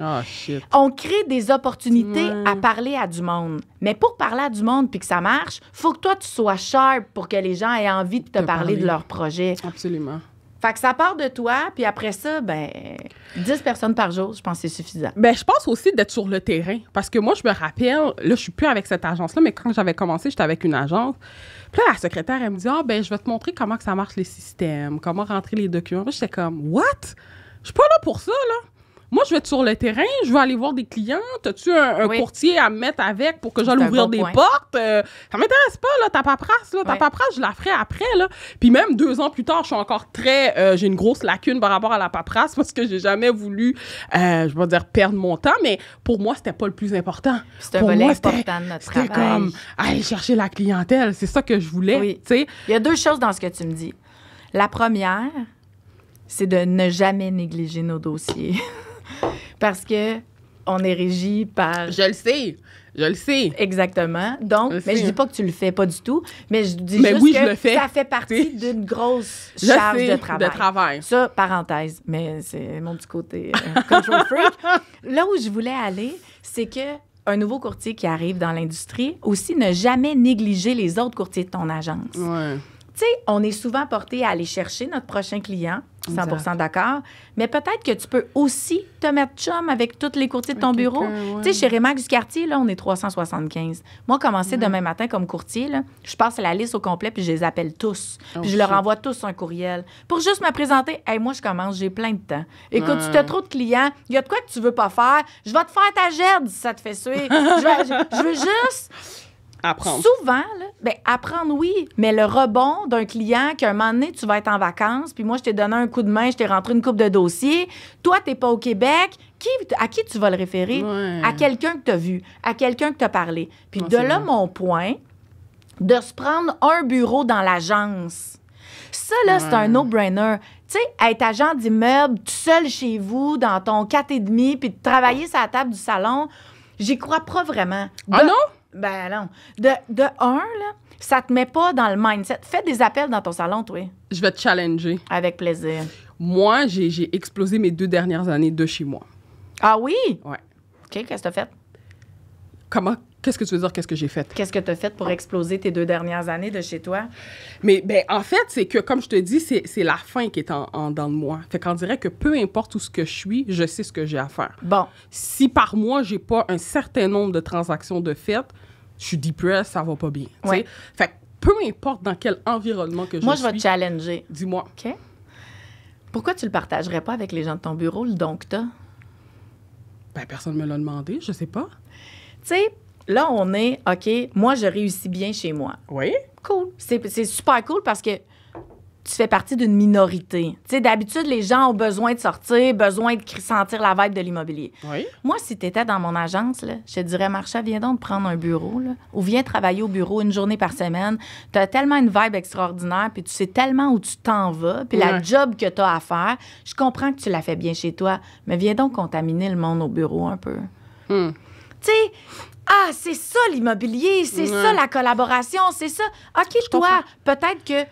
Ah, shit. On crée des opportunités à parler à du monde. Mais pour parler à du monde puis que ça marche, faut que toi, tu sois sharp pour que les gens aient envie de te parler de leur projet. Absolument. Fait que ça part de toi, puis après ça, 10 personnes par jour, je pense que c'est suffisant. Je pense aussi d'être sur le terrain. Parce que moi, je me rappelle, là, je suis plus avec cette agence-là, mais quand j'avais commencé, j'étais avec une agence. Puis là, la secrétaire, elle me dit, je vais te montrer comment que ça marche les systèmes, comment rentrer les documents. Puis j'étais comme, what? Je suis pas là pour ça, là. Moi, je vais être sur le terrain, je vais aller voir des clients. T'as-tu un courtier à me mettre avec pour que j'aille ouvrir des portes? Ça m'intéresse pas, là, ta paperasse. Là. Ta paperasse, je la ferai après, là. Puis même 2 ans plus tard, je suis encore j'ai une grosse lacune par rapport à la paperasse parce que j'ai jamais voulu, je vais dire, perdre mon temps. Mais pour moi, c'était pas le plus important. C'est un volet important de notre travail. C'était comme aller chercher la clientèle. C'est ça que je voulais, oui. Tu sais. Il y a 2 choses dans ce que tu me dis. La première, c'est de ne jamais négliger nos dossiers. Parce que on est régi par... Je le sais. Exactement. Donc, je dis pas que tu le fais pas du tout, mais je dis juste oui, que je le fais. Ça fait partie d'une grosse charge de travail. Ça, parenthèse, mais c'est mon petit côté control freak. Là où je voulais aller, c'est que un nouveau courtier qui arrive dans l'industrie, aussi ne jamais négliger les autres courtiers de ton agence. Ouais. Tu sais, on est souvent porté à aller chercher notre prochain client, 100% d'accord, mais peut-être que tu peux aussi te mettre chum avec tous les courtiers de ton bureau. Ouais. Tu sais, chez Remax du quartier, là, on est 375. Moi, commencer demain matin comme courtier, là, je passe la liste au complet puis je les appelle tous. Puis je leur envoie tous un courriel pour juste me présenter. Hey, moi, je commence, j'ai plein de temps. Écoute, si tu as trop de clients, il y a de quoi que tu veux pas faire, je vais te faire ta gerde si ça te fait suer. je veux juste... Apprendre. Souvent, là, apprendre, oui, mais le rebond d'un client qu'à un moment donné, tu vas être en vacances, puis moi, je t'ai donné un coup de main, je t'ai rentré une coupe de dossiers. Toi, t'es pas au Québec. À qui tu vas le référer? Ouais. À quelqu'un que tu as vu, à quelqu'un que tu as parlé. Puis de là, mon point, de se prendre un bureau dans l'agence. Ça, là, c'est un no-brainer. Tu sais, être agent d'immeuble, tout seul chez vous, dans ton 4,5, puis de travailler sur la table du salon, j'y crois pas vraiment. Ah non? Ben non. De un, là, ça te met pas dans le mindset. Fais des appels dans ton salon, toi. Je vais te challenger. Avec plaisir. Moi, j'ai explosé mes 2 dernières années de chez moi. Ah oui? Ouais. OK, qu'est-ce que t'as fait? Comment? Qu'est-ce que tu veux dire, qu'est-ce que j'ai fait? Qu'est-ce que t'as fait pour exploser tes 2 dernières années de chez toi? Mais en fait, c'est que, comme je te dis, c'est la fin qui est en dedans de moi. Fait qu'on dirait que peu importe où ce que je suis, je sais ce que j'ai à faire. Bon. Si par mois, j'ai pas un certain nombre de transactions de faites, je suis depressed, ça va pas bien. Ouais. Fait que peu importe dans quel environnement que je suis... Moi, je vais te challenger. Dis-moi. OK. Pourquoi tu le partagerais pas avec les gens de ton bureau, le don que t'as? Personne me l'a demandé, je sais pas. Tu sais, là, on est, OK, moi, je réussis bien chez moi. Oui. Cool. C'est super cool parce que tu fais partie d'une minorité. Tu sais, d'habitude, les gens ont besoin de sortir, besoin de sentir la vibe de l'immobilier. Oui. Moi, si tu étais dans mon agence, là, je te dirais, Marsha, viens donc prendre un bureau, là, ou viens travailler au bureau une journée par semaine. Tu as tellement une vibe extraordinaire, puis tu sais tellement où tu t'en vas, puis la job que tu as à faire. Je comprends que tu la fais bien chez toi, mais viens donc contaminer le monde au bureau un peu. Tu sais... Ah, c'est ça l'immobilier, c'est ça la collaboration, c'est ça. OK, toi, peut-être que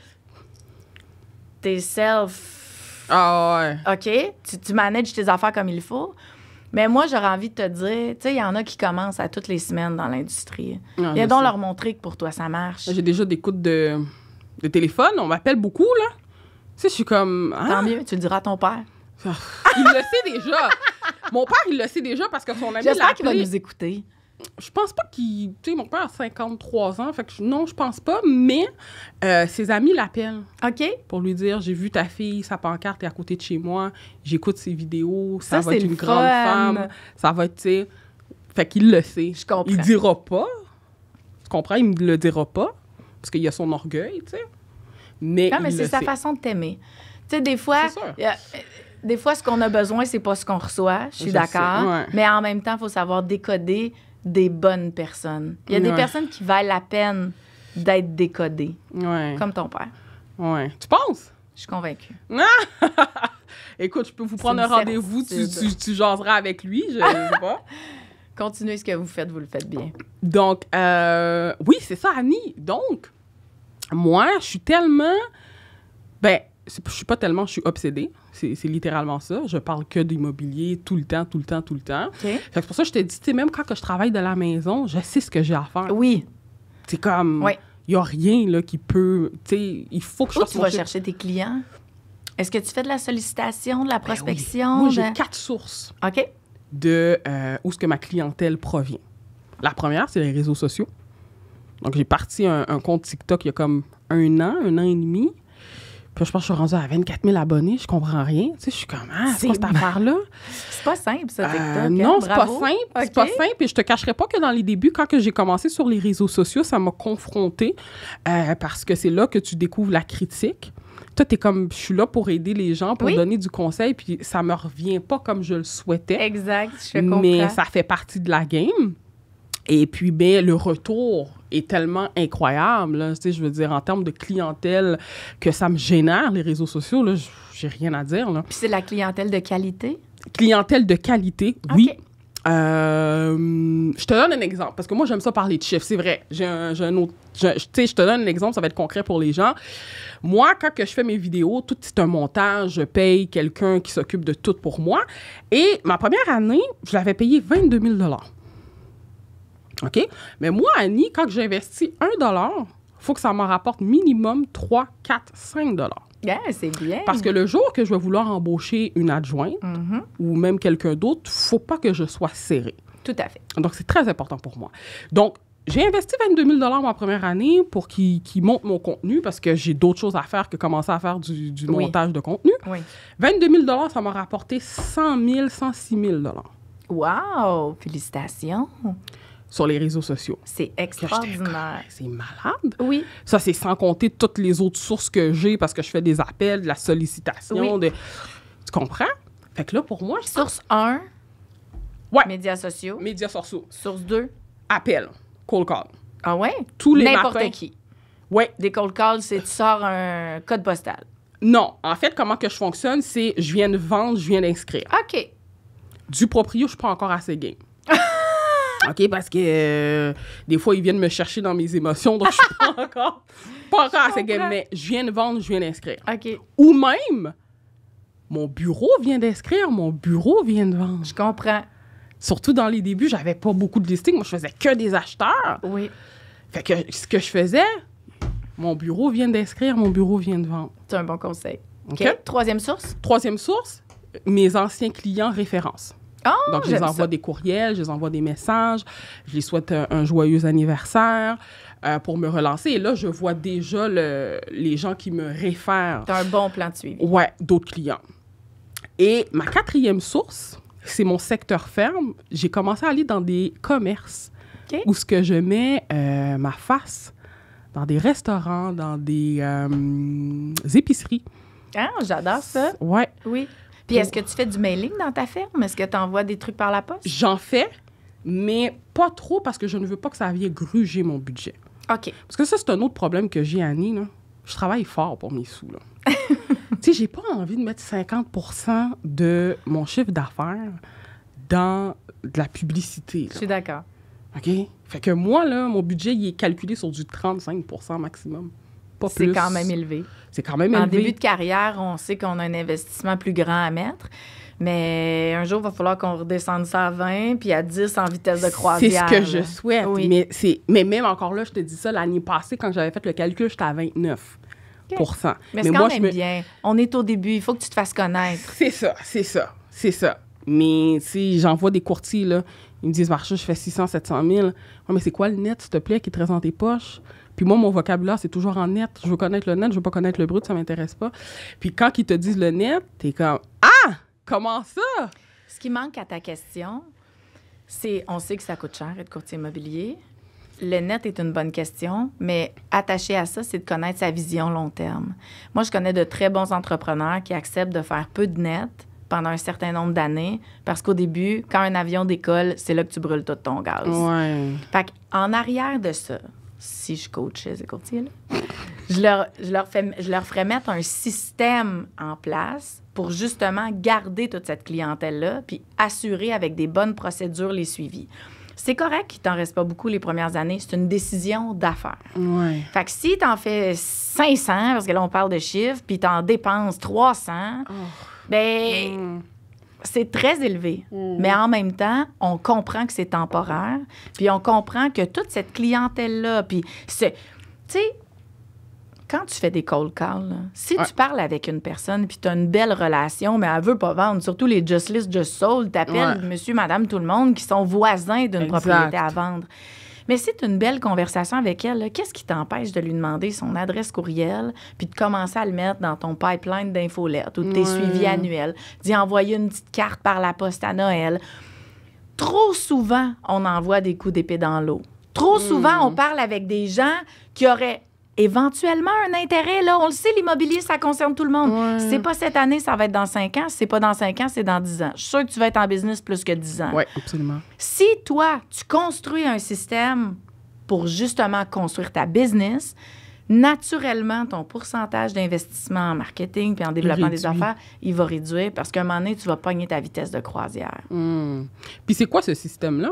t'es self... Ah ouais. OK, tu manages tes affaires comme il faut. Mais moi, j'aurais envie de te dire, tu sais, il y en a qui commencent à toutes les semaines dans l'industrie. Viens donc leur montrer que pour toi, ça marche. J'ai déjà des coups de téléphone, on m'appelle beaucoup, là. Tu sais, je suis comme... Tant mieux, tu le diras à ton père. Il le sait déjà. Mon père, il le sait déjà parce que son ami l'a appelé. J'espère qu'il va nous écouter. Je pense pas qu'il... Tu sais, mon père a 53 ans, fait que non, je pense pas, mais ses amis l'appellent. OK. Pour lui dire, j'ai vu ta fille, sa pancarte est à côté de chez moi, j'écoute ses vidéos, ça va être une grande femme, ça va être, tu sais... Fait qu'il le sait. Je comprends. Il dira pas. Tu comprends? Il me le dira pas, parce qu'il a son orgueil, tu sais. Mais non, mais c'est sa façon de t'aimer. Tu sais, des fois... Des fois, ce qu'on a besoin, c'est pas ce qu'on reçoit. Je suis d'accord. Ouais. Mais en même temps, il faut savoir décoder des bonnes personnes. Il y a des personnes qui valent la peine d'être décodées. Ouais. Comme ton père. Ouais. Tu penses? Je suis convaincue. Écoute, je peux vous prendre un rendez-vous, tu jaseras avec lui, je sais pas. Continuez ce que vous faites bien. Donc, oui, c'est ça, Annie. Donc, moi, je suis tellement... je suis pas tellement, je suis obsédée. C'est littéralement ça. Je parle que d'immobilier tout le temps. Okay. Fait que c'est pour ça que je te dis, tu sais, même quand que je travaille de la maison, je sais ce que j'ai à faire. Oui. C'est comme, il y a rien, là, qui peut, tu sais, il faut que je fasse tu vas chercher tes clients? Est-ce que tu fais de la sollicitation, de la prospection? Oui. Moi, j'ai 4 sources de où est-ce que ma clientèle provient. La première, c'est les réseaux sociaux. Donc, j'ai parti un compte TikTok il y a comme un an et demi. Puis je pense que je suis rendue à 24 000 abonnés. Je comprends rien. Tu sais, je suis comme, c'est quoi cette affaire-là? C'est pas simple, ça, TikTok. Non, c'est pas simple. Okay. C'est pas simple. Et je te cacherai pas que dans les débuts, quand que j'ai commencé sur les réseaux sociaux, ça m'a confrontée parce que c'est là que tu découvres la critique. Toi, t'es comme, je suis là pour aider les gens, pour donner du conseil, puis ça me revient pas comme je le souhaitais. Exact, je comprends. Mais ça fait partie de la game. Et puis, ben, le retour est tellement incroyable, là, tu sais, je veux dire, en termes de clientèle, que ça me génère, les réseaux sociaux, là, j'ai rien à dire, là. Puis c'est de la clientèle de qualité? Clientèle de qualité, oui. Je te donne un exemple, parce que moi, j'aime ça parler de chiffres, c'est vrai. J'ai un autre... Tu sais, je te donne un exemple, ça va être concret pour les gens. Moi, quand que je fais mes vidéos, tout c'est un montage, je paye quelqu'un qui s'occupe de tout pour moi. Et ma première année, je l'avais payé 22 000 $. OK? Mais moi, Annie, quand j'investis $1, il faut que ça m'en rapporte minimum 3, 4, 5 $. Yeah, c'est bien. Parce que le jour que je vais vouloir embaucher une adjointe ou même quelqu'un d'autre, il ne faut pas que je sois serrée. Tout à fait. Donc, c'est très important pour moi. Donc, j'ai investi 22 000 $ ma première année pour qu'il monte mon contenu parce que j'ai d'autres choses à faire que commencer à faire du montage de contenu. Oui. 22 000 $, ça m'a rapporté 100 000, 106 000 $. Wow! Félicitations! Sur les réseaux sociaux. C'est extraordinaire. C'est malade. Oui. Ça, c'est sans compter toutes les autres sources que j'ai parce que je fais des appels, de la sollicitation. Tu comprends? Fait que là, pour moi... Source 1, médias sociaux. Médias sociaux. Source 2, appel, cold call. Ah ouais? Tous les N'importe matins. qui. Ouais. Des cold calls, c'est tu sors un code postal. Non. En fait, comment que je fonctionne, c'est je viens de vendre, je viens d'inscrire. OK. Du proprio, je suis pas encore assez game. OK, parce que des fois, ils viennent me chercher dans mes émotions, donc je suis pas encore assez game. Mais je viens de vendre, je viens d'inscrire. OK. Ou même, mon bureau vient d'inscrire, mon bureau vient de vendre. Je comprends. Surtout dans les débuts, j'avais pas beaucoup de listings. Moi, je faisais que des acheteurs. Oui. Fait que ce que je faisais, mon bureau vient d'inscrire, mon bureau vient de vendre. C'est un bon conseil. OK. Troisième source? Troisième source, mes anciens clients références. Oh, donc, je les envoie des courriels, je les envoie des messages, je les souhaite un joyeux anniversaire pour me relancer. Et là, je vois déjà les gens qui me réfèrent. T'as un bon plan de suivi. Ouais, d'autres clients. Et ma quatrième source, c'est mon secteur ferme. J'ai commencé à aller dans des commerces où ce que je mets ma face dans des restaurants, dans des épiceries. Ah, j'adore ça. Ouais. Oui. Puis est-ce que tu fais du mailing dans ta ferme? Est-ce que tu envoies des trucs par la poste? J'en fais, mais pas trop parce que je ne veux pas que ça vienne gruger mon budget. OK. Parce que ça, c'est un autre problème que j'ai, Annie, là. Je travaille fort pour mes sous, là. Tu sais, j'ai pas envie de mettre 50 % de mon chiffre d'affaires dans de la publicité, là. Je suis d'accord. OK? Fait que moi, là, mon budget, il est calculé sur du 35 % maximum. Pas plus. C'est quand même élevé. C'est quand même élevé. En début de carrière, on sait qu'on a un investissement plus grand à mettre. Mais un jour, il va falloir qu'on redescende ça à 20 puis à 10 en vitesse de croisière. C'est ce que je souhaite. Oui. Mais même encore là, je te dis ça, l'année passée, quand j'avais fait le calcul, j'étais à 29 %. Mais c'est quand même bien. On est au début. Il faut que tu te fasses connaître. C'est ça. Mais si j'envoie des courtiers, là, ils me disent, Marcia, je fais 600, 700 000. Ouais, mais c'est quoi le net, s'il te plaît, qui te reste dans tes poches? Puis moi, mon vocabulaire, c'est toujours en net. Je veux connaître le net, je veux pas connaître le brut, ça m'intéresse pas. Puis quand ils te disent le net, t'es comme, ah! Comment ça? Ce qui manque à ta question, c'est, on sait que ça coûte cher être courtier immobilier. Le net est une bonne question, mais attaché à ça, c'est de connaître sa vision long terme. Moi, je connais de très bons entrepreneurs qui acceptent de faire peu de net pendant un certain nombre d'années parce qu'au début, quand un avion décolle, c'est là que tu brûles tout ton gaz. Ouais. Fait qu'en arrière de ça, si je coachais ces courtiers-là, je leur ferais mettre un système en place pour justement garder toute cette clientèle-là puis assurer avec des bonnes procédures les suivis. c'est correct qu'il t'en reste pas beaucoup les premières années. C'est une décision d'affaires. Ouais. Fait que si t'en fais 500, parce que là, on parle de chiffres, puis t'en dépenses 300, c'est très élevé. Mais en même temps, on comprend que c'est temporaire, puis on comprend que toute cette clientèle-là, puis tu sais, quand tu fais des cold calls, là, si tu parles avec une personne puis tu as une belle relation, mais elle veut pas vendre, surtout les Just List, Just Sold, t'appelles monsieur, madame, tout le monde qui sont voisins d'une propriété à vendre. Mais si tu as une belle conversation avec elle, là, qu'est-ce qui t'empêche de lui demander son adresse courriel puis de commencer à le mettre dans ton pipeline d'infolettes ou de tes suivis annuels, d'y envoyer une petite carte par la poste à Noël? Trop souvent, on envoie des coups d'épée dans l'eau. Trop souvent, on parle avec des gens qui auraient éventuellement un intérêt. Là, on le sait, l'immobilier, ça concerne tout le monde. Ouais. Si c'est pas cette année, ça va être dans 5 ans. Si c'est pas dans 5 ans, c'est dans 10 ans. Je suis sûre que tu vas être en business plus que 10 ans. Oui, absolument. Si toi, tu construis un système pour justement construire ta business, naturellement, ton pourcentage d'investissement en marketing puis en développement des affaires, il va réduire parce qu'à un moment donné, tu vas pogner ta vitesse de croisière. Puis c'est quoi ce système-là?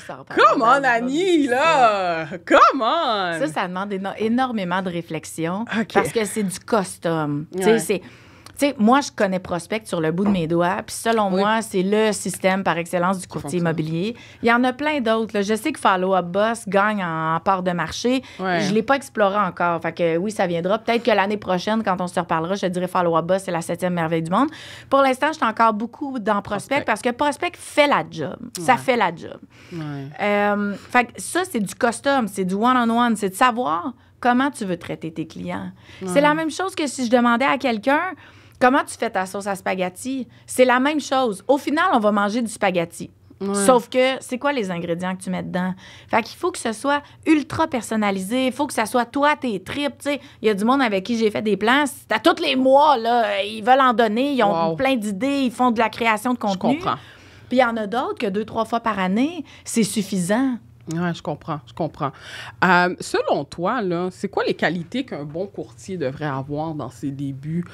Come on, Annie, là! Come on! Ça demande énormément de réflexion parce que c'est du custom. Ouais. Tu sais, moi, je connais Prospect sur le bout de mes doigts, puis selon moi, c'est le système par excellence du courtier immobilier. Il y en a plein d'autres. Là. Je sais que Follow Up Boss gagne en part de marché. Ouais. Je ne l'ai pas exploré encore. Fait que oui, ça viendra. Peut-être que l'année prochaine, quand on se reparlera, je te dirais Follow Up Boss, c'est la 7e merveille du monde. Pour l'instant, je suis encore beaucoup dans Prospect parce que Prospect fait la job. Ça fait la job. Fait que ça, c'est du custom, c'est du one-on-one, c'est de savoir comment tu veux traiter tes clients. C'est la même chose que si je demandais à quelqu'un comment tu fais ta sauce à spaghetti. C'est la même chose. Au final, on va manger du spaghetti. Sauf que, c'est quoi les ingrédients que tu mets dedans? Fait qu'il faut que ce soit ultra personnalisé. Il faut que ça soit toi, tes tripes. Il y a du monde avec qui j'ai fait des plans. C'est à tous les mois, là, ils veulent en donner. Ils ont plein d'idées. Ils font de la création de contenu. Je comprends. Puis il y en a d'autres que 2-3 fois par année, c'est suffisant. Oui, je comprends. Selon toi, là, c'est quoi les qualités qu'un bon courtier devrait avoir dans ses débuts?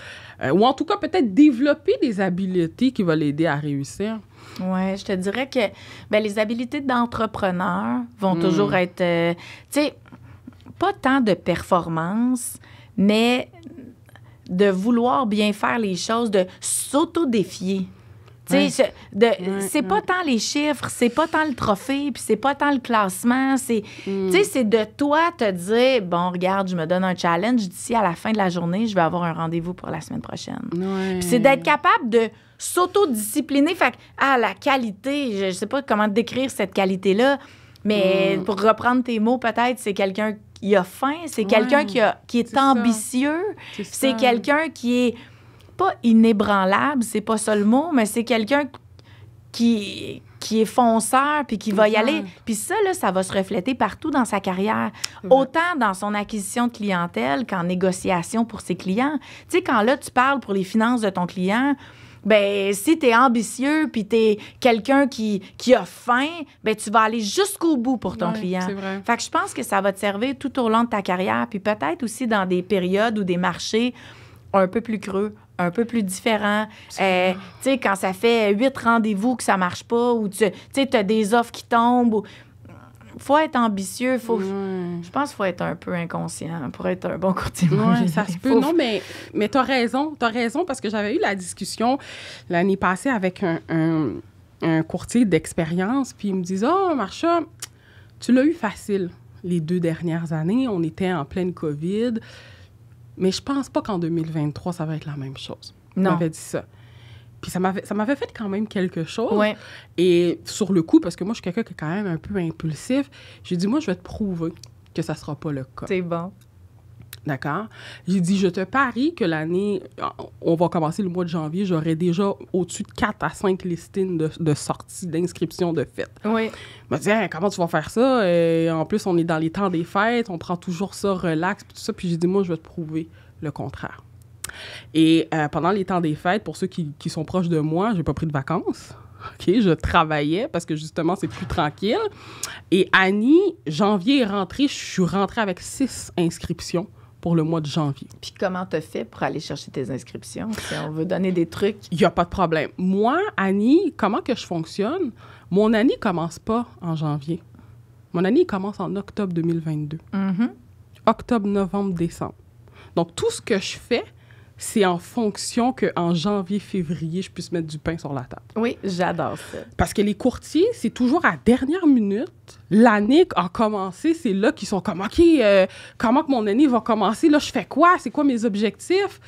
Ou en tout cas, peut-être développer des habiletés qui vont l'aider à réussir? Oui, je te dirais que les habiletés d'entrepreneur vont toujours être, tu sais, pas tant de performance, mais de vouloir bien faire les choses, de s'auto-défier. C'est pas tant les chiffres, c'est pas tant le trophée, puis c'est pas tant le classement. C'est de toi te dire, bon, regarde, je me donne un challenge. D'ici à la fin de la journée, je vais avoir un rendez-vous pour la semaine prochaine. Puis c'est d'être capable de s'auto-discipliner. Fait que, la qualité, je sais pas comment décrire cette qualité-là, mais pour reprendre tes mots, peut-être, c'est quelqu'un qui a faim, c'est quelqu'un qui est ambitieux, c'est quelqu'un qui est pas inébranlable, c'est pas ça le mot, mais c'est quelqu'un qui est fonceur puis qui va y aller. Puis ça, là, ça va se refléter partout dans sa carrière. Autant dans son acquisition de clientèle qu'en négociation pour ses clients. Tu sais, quand là, tu parles pour les finances de ton client, si tu es ambitieux puis tu es quelqu'un qui a faim, tu vas aller jusqu'au bout pour ton client. C'est vrai. Fait que je pense que ça va te servir tout au long de ta carrière puis peut-être aussi dans des périodes ou des marchés un peu plus creux, un peu plus différent. Tu sais, quand ça fait 8 rendez-vous que ça marche pas ou tu as des offres qui tombent. Faut être ambitieux. Je pense qu'il faut être un peu inconscient pour être un bon courtier. Oui, ça se peut. Non, mais tu as raison. Tu as raison parce que j'avais eu la discussion l'année passée avec un courtier d'expérience. Puis il me disait, « Oh, Marsha, tu l'as eu facile les 2 dernières années. On était en pleine COVID. » Mais je pense pas qu'en 2023, ça va être la même chose. Il m'avait dit ça. Puis ça m'avait fait quand même quelque chose. Ouais. Et sur le coup, parce que moi, je suis quelqu'un qui est quand même un peu impulsif, j'ai dit, moi, je vais te prouver que ça sera pas le cas. C'est bon. D'accord? J'ai dit, je te parie que l'année, on va commencer le mois de janvier, j'aurai déjà au-dessus de 4 à 5 listings de sorties, d'inscriptions de fêtes. Oui. Je me dis, comment tu vas faire ça? Et en plus, on est dans les temps des fêtes, on prend toujours ça relax, puis tout ça. Puis j'ai dit, moi, je vais te prouver le contraire. Et pendant les temps des fêtes, pour ceux qui sont proches de moi, j'ai pas pris de vacances. OK, je travaillais parce que justement, c'est plus tranquille. Et Annie, janvier est rentré, je suis rentrée avec 6 inscriptions pour le mois de janvier. Puis comment tu as fait pour aller chercher tes inscriptions? Si on veut donner des trucs. Il n'y a pas de problème. Moi, Annie, comment que je fonctionne? Mon année ne commence pas en janvier. Mon année commence en octobre 2022. Octobre, novembre, décembre. Donc, tout ce que je fais, c'est en fonction qu'en janvier, février, je puisse mettre du pain sur la table. Oui, j'adore ça. Parce que les courtiers, c'est toujours à la dernière minute. L'année a commencé, c'est là qu'ils sont comme, OK, comment que mon année va commencer? Là, je fais quoi? C'est quoi mes objectifs?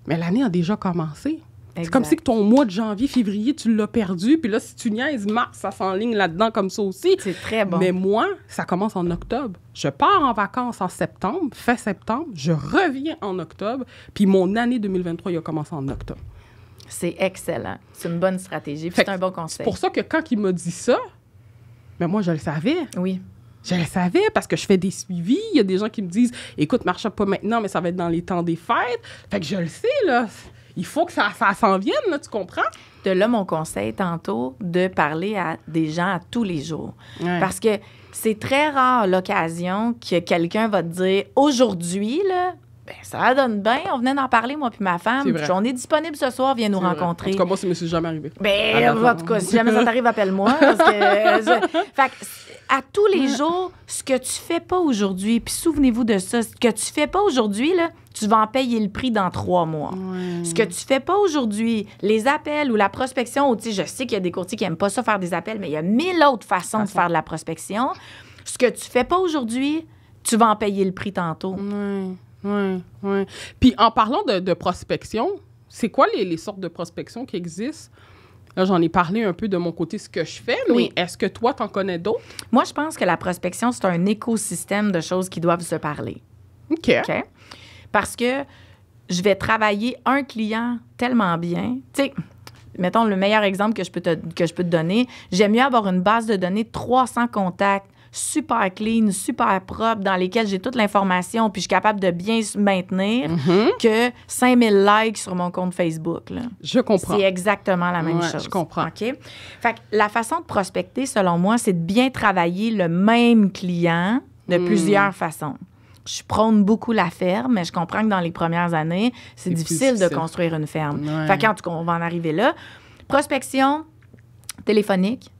Mais l'année a déjà commencé. Exact. C'est comme si que ton mois de janvier, février, tu l'as perdu. Puis là, si tu niaises, mars, ça s'enligne là-dedans comme ça aussi. C'est très bon. Mais moi, ça commence en octobre. Je pars en vacances en septembre, fin septembre. Je reviens en octobre. Puis mon année 2023, il a commencé en octobre. C'est excellent. C'est une bonne stratégie. Puis c'est un bon conseil. C'est pour ça que quand il m'a dit ça, ben moi, je le savais. Oui. Je le savais parce que je fais des suivis. Il y a des gens qui me disent, écoute, marche pas maintenant, mais ça va être dans les temps des fêtes. Fait que je le sais, là. Il faut que ça s'en vienne, là, tu comprends? De là, mon conseil tantôt, de parler à des gens à tous les jours. Ouais. Parce que c'est très rare l'occasion que quelqu'un va te dire, aujourd'hui, là, ben, ça donne bien, on venait d'en parler, moi puis ma femme, puis on est disponible ce soir, viens nous rencontrer. En tout cas, moi, ça ne m'est jamais arrivé. Ben, en tout cas, si jamais ça t'arrive, appelle-moi. Parce que, fait que, à tous les jours, ce que tu fais pas aujourd'hui, puis souvenez-vous de ça, ce que tu fais pas aujourd'hui, là, tu vas en payer le prix dans 3 mois. Ce que tu fais pas aujourd'hui, les appels ou la prospection, ou, je sais qu'il y a des courtiers qui n'aiment pas ça faire des appels, mais il y a 1000 autres façons de faire de la prospection. Ce que tu fais pas aujourd'hui, tu vas en payer le prix tantôt. Oui. Puis en parlant de prospection, c'est quoi les sortes de prospection qui existent? Là, j'en ai parlé un peu de mon côté, ce que je fais, mais est-ce que toi, t'en connais d'autres? Moi, je pense que la prospection, c'est un écosystème de choses qui doivent se parler. OK. Parce que je vais travailler un client tellement bien. Tu sais, mettons le meilleur exemple que je peux te donner, j'aime mieux avoir une base de données de 300 contacts super clean, super propre, dans lesquels j'ai toute l'information puis je suis capable de bien se maintenir que 5000 likes sur mon compte Facebook. Là. Je comprends. C'est exactement la même chose. Je comprends. OK? Fait que la façon de prospecter, selon moi, c'est de bien travailler le même client de plusieurs façons. Je prône beaucoup la ferme, mais je comprends que dans les premières années, c'est difficile de construire une ferme. Fait qu'en tout cas, on va en arriver là. Prospection téléphonique.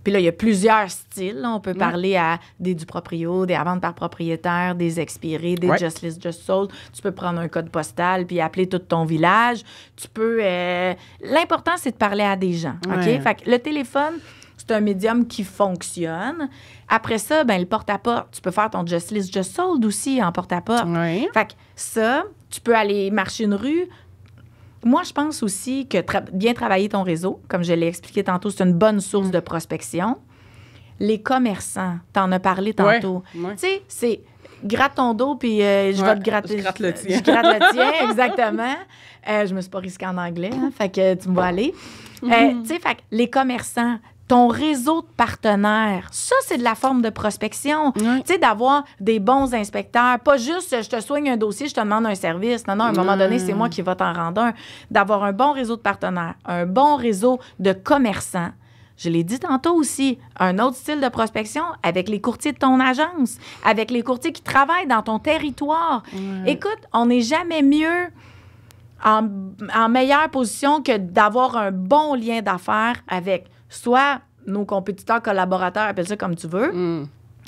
Puis là, il y a plusieurs styles. Là. On peut parler à des du proprio, des ventes par propriétaire, des expirés, des just list, just sold. Tu peux prendre un code postal puis appeler tout ton village. Tu peux... L'important, c'est de parler à des gens. OK? Fait que le téléphone, c'est un médium qui fonctionne. Après ça, ben le porte-à-porte, tu peux faire ton just list, just sold aussi en porte-à-porte. Fait que ça, tu peux aller marcher une rue. Moi, je pense aussi que bien travailler ton réseau, comme je l'ai expliqué tantôt, c'est une bonne source de prospection. Les commerçants, t'en as parlé tantôt. Tu sais, c'est gratte ton dos, puis je vais te gratter. Je gratte le tien. Je gratte le tien, exactement. Je me suis pas risquée en anglais, hein, fait que tu me vois aller. Tu sais, fait que les commerçants, ton réseau de partenaires, ça, c'est de la forme de prospection. Tu sais, d'avoir des bons inspecteurs, pas juste je te soigne un dossier, je te demande un service. Non, à un moment donné, c'est moi qui va t'en rendre un. D'avoir un bon réseau de partenaires, un bon réseau de commerçants. Je l'ai dit tantôt aussi, un autre style de prospection avec les courtiers de ton agence, avec les courtiers qui travaillent dans ton territoire. Écoute, on n'est jamais mieux en meilleure position que d'avoir un bon lien d'affaires avec soit nos compétiteurs, collaborateurs, appelle ça comme tu veux.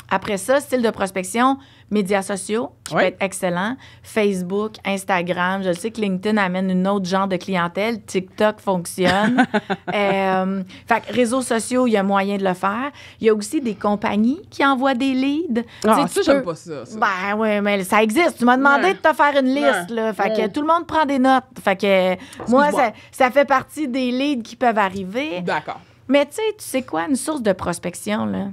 Après ça, style de prospection, médias sociaux, qui peut être excellent. Facebook, Instagram. Je sais que LinkedIn amène une autre genre de clientèle. TikTok fonctionne. Fait que réseaux sociaux, il y a moyen de le faire. Il y a aussi des compagnies qui envoient des leads. Ah, ça, j'aime pas ça. Ben oui, mais ça existe. Tu m'as demandé de te faire une liste. Là. Fait que tout le monde prend des notes. Fait que moi, ça fait partie des leads qui peuvent arriver. D'accord. Mais tu sais quoi? Une source de prospection, là,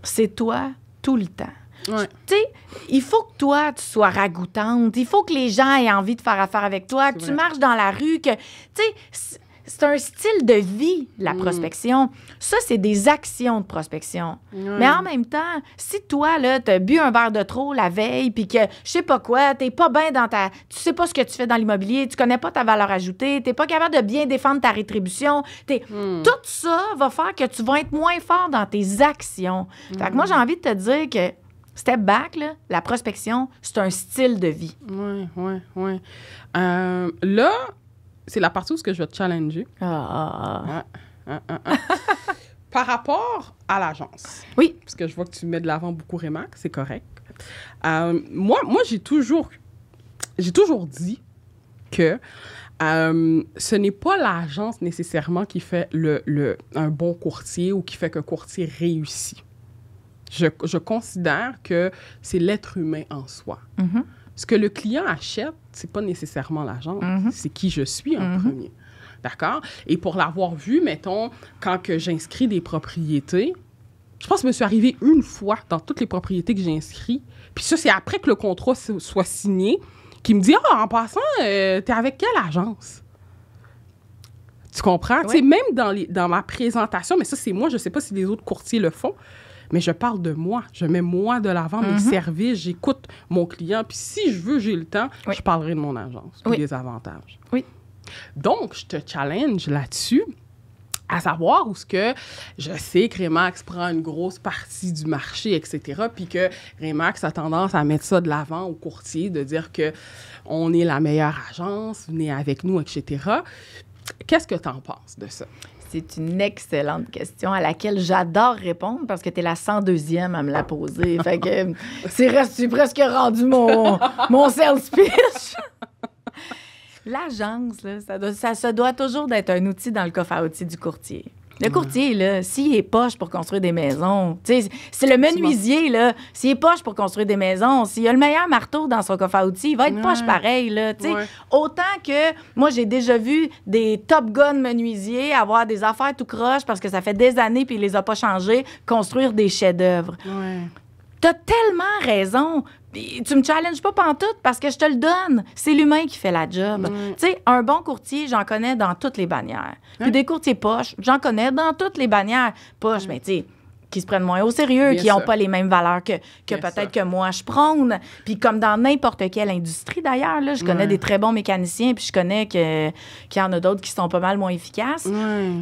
c'est toi tout le temps. Tu sais, il faut que toi, tu sois ragoûtante. Il faut que les gens aient envie de faire affaire avec toi. Que tu marches dans la rue, que... Tu sais, c'est un style de vie, la prospection. Ça, c'est des actions de prospection. Mais en même temps, si toi, là, t'as bu un verre de trop la veille, puis que, je sais pas quoi, t'es pas bien dans ta... Tu sais pas ce que tu fais dans l'immobilier, tu connais pas ta valeur ajoutée, t'es pas capable de bien défendre ta rétribution, tout ça va faire que tu vas être moins fort dans tes actions. Fait que moi, j'ai envie de te dire que Step back, là, la prospection, c'est un style de vie. Oui. Là, c'est la partie où je vais te challenger. Par rapport à l'agence. Oui. Parce que je vois que tu mets de l'avant beaucoup Remax, c'est correct. Moi j'ai toujours dit que ce n'est pas l'agence nécessairement qui fait un bon courtier ou qui fait qu'un courtier réussit. Je considère que c'est l'être humain en soi. Mm-hmm. Ce que le client achète, c'est pas nécessairement l'agence, c'est qui je suis en premier. D'accord? Et pour l'avoir vu, mettons, quand que j'inscris des propriétés, je pense que je me suis arrivée une fois dans toutes les propriétés que j'ai inscrites. Puis ça, c'est après que le contrat soit signé, qui me dit « Ah, en passant, t'es avec quelle agence? » Tu comprends? Oui. Tu sais, même dans ma présentation, mais ça, c'est moi, je sais pas si les autres courtiers le font, mais je parle de moi. Je mets moi de l'avant, mes services, j'écoute mon client. Puis si je veux, j'ai le temps, je parlerai de mon agence, puis des avantages. Oui. Donc, je te challenge là-dessus, à savoir où ce que je sais que Remax prend une grosse partie du marché, etc., puis que Remax a tendance à mettre ça de l'avant au courtier, de dire qu'on est la meilleure agence, venez avec nous, etc. Qu'est-ce que tu en penses de ça? C'est une excellente question à laquelle j'adore répondre parce que tu es la 102e à me la poser. Fait que c'est presque rendu mon sales pitch. L'agence, là, ça se doit toujours d'être un outil dans le coffre à outils du courtier. Le courtier, là, s'il est poche pour construire des maisons, tu sais, c'est le menuisier, là, s'il est poche pour construire des maisons, s'il a le meilleur marteau dans son coffre à outils, il va être poche pareil, là, tu sais. Autant que, moi, j'ai déjà vu des Top Gun menuisiers avoir des affaires tout croche parce que ça fait des années puis il les a pas changés, construire des chefs-d'œuvre. T'as tellement raison. Tu me challenges pas pantoute parce que je te le donne. C'est l'humain qui fait la job. Tu sais, un bon courtier, j'en connais dans toutes les bannières. Puis des courtiers poches, j'en connais dans toutes les bannières. Poches, mais tu sais, qui se prennent moins au sérieux, qui n'ont pas les mêmes valeurs que peut-être que moi je prône. Puis comme dans n'importe quelle industrie d'ailleurs, là, je connais des très bons mécaniciens, puis je connais qu'il y en a d'autres qui sont pas mal moins efficaces.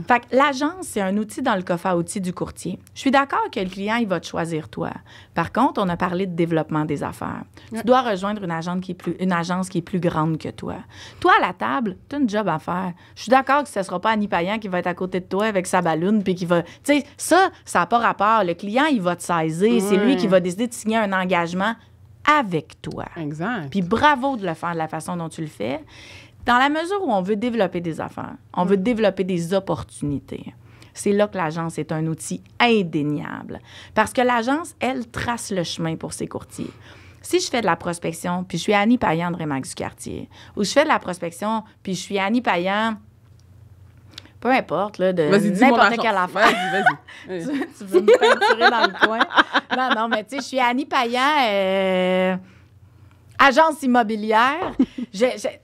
Fait que l'agence, c'est un outil dans le coffre à outils du courtier. Je suis d'accord que le client, il va te choisir toi. Par contre, on a parlé de développement des affaires. Tu dois rejoindre une agence qui est plus grande que toi. Toi, à la table, tu as une job à faire. Je suis d'accord que ce ne sera pas Annie Payan qui va être à côté de toi avec sa balloune, puis qui va... Tu sais, ça n'a pas rapport. Le client, il va te saisir. C'est lui qui va décider de signer un engagement avec toi. Exact. Puis bravo de le faire de la façon dont tu le fais. Dans la mesure où on veut développer des affaires, on veut développer des opportunités, c'est là que l'agence est un outil indéniable. Parce que l'agence, elle, trace le chemin pour ses courtiers. Si je fais de la prospection, puis je suis Annie Payan de Remax du quartier, ou je fais de la prospection, puis je suis Annie Payan... Peu importe, là, de n'importe quelle affaire. Vas-y. tu veux me peinturer dans le coin? Non, mais tu sais, je suis Annie Payan, agence immobilière. Tu sais...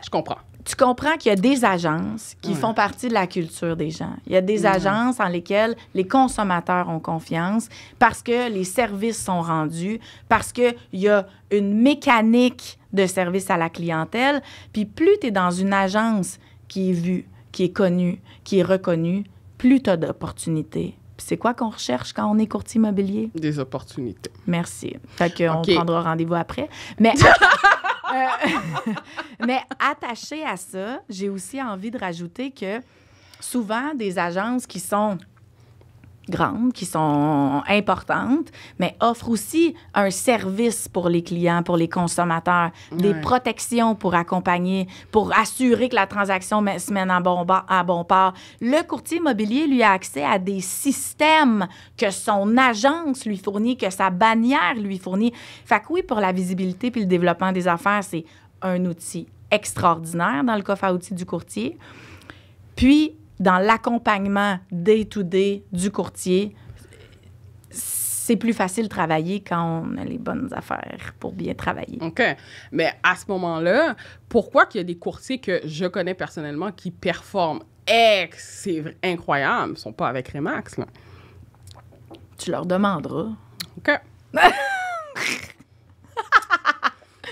Je comprends. Tu comprends qu'il y a des agences qui font partie de la culture des gens. Il y a des agences en lesquelles les consommateurs ont confiance parce que les services sont rendus, parce qu'il y a une mécanique de service à la clientèle. Puis plus tu es dans une agence qui est vue, qui est connue, qui est reconnue, plus tu as d'opportunités. Puis c'est quoi qu'on recherche quand on est courtier immobilier? Des opportunités. Merci. Fait qu'on prendra rendez-vous après. Mais... mais attaché à ça, j'ai aussi envie de rajouter que souvent, des agences qui sont grandes, qui sont importantes, mais offrent aussi un service pour les clients, pour les consommateurs, des protections pour accompagner, pour assurer que la transaction se mène à bon port. Le courtier immobilier, lui, a accès à des systèmes que son agence lui fournit, que sa bannière lui fournit. Fait que oui, pour la visibilité puis le développement des affaires, c'est un outil extraordinaire dans le coffre à outils du courtier. Puis, dans l'accompagnement day-to-day du courtier, c'est plus facile de travailler quand on a les bonnes affaires pour bien travailler. OK. Mais à ce moment-là, pourquoi qu'il y a des courtiers que je connais personnellement qui performent c'est incroyable, ils ne sont pas avec Remax, là? Tu leur demanderas. OK.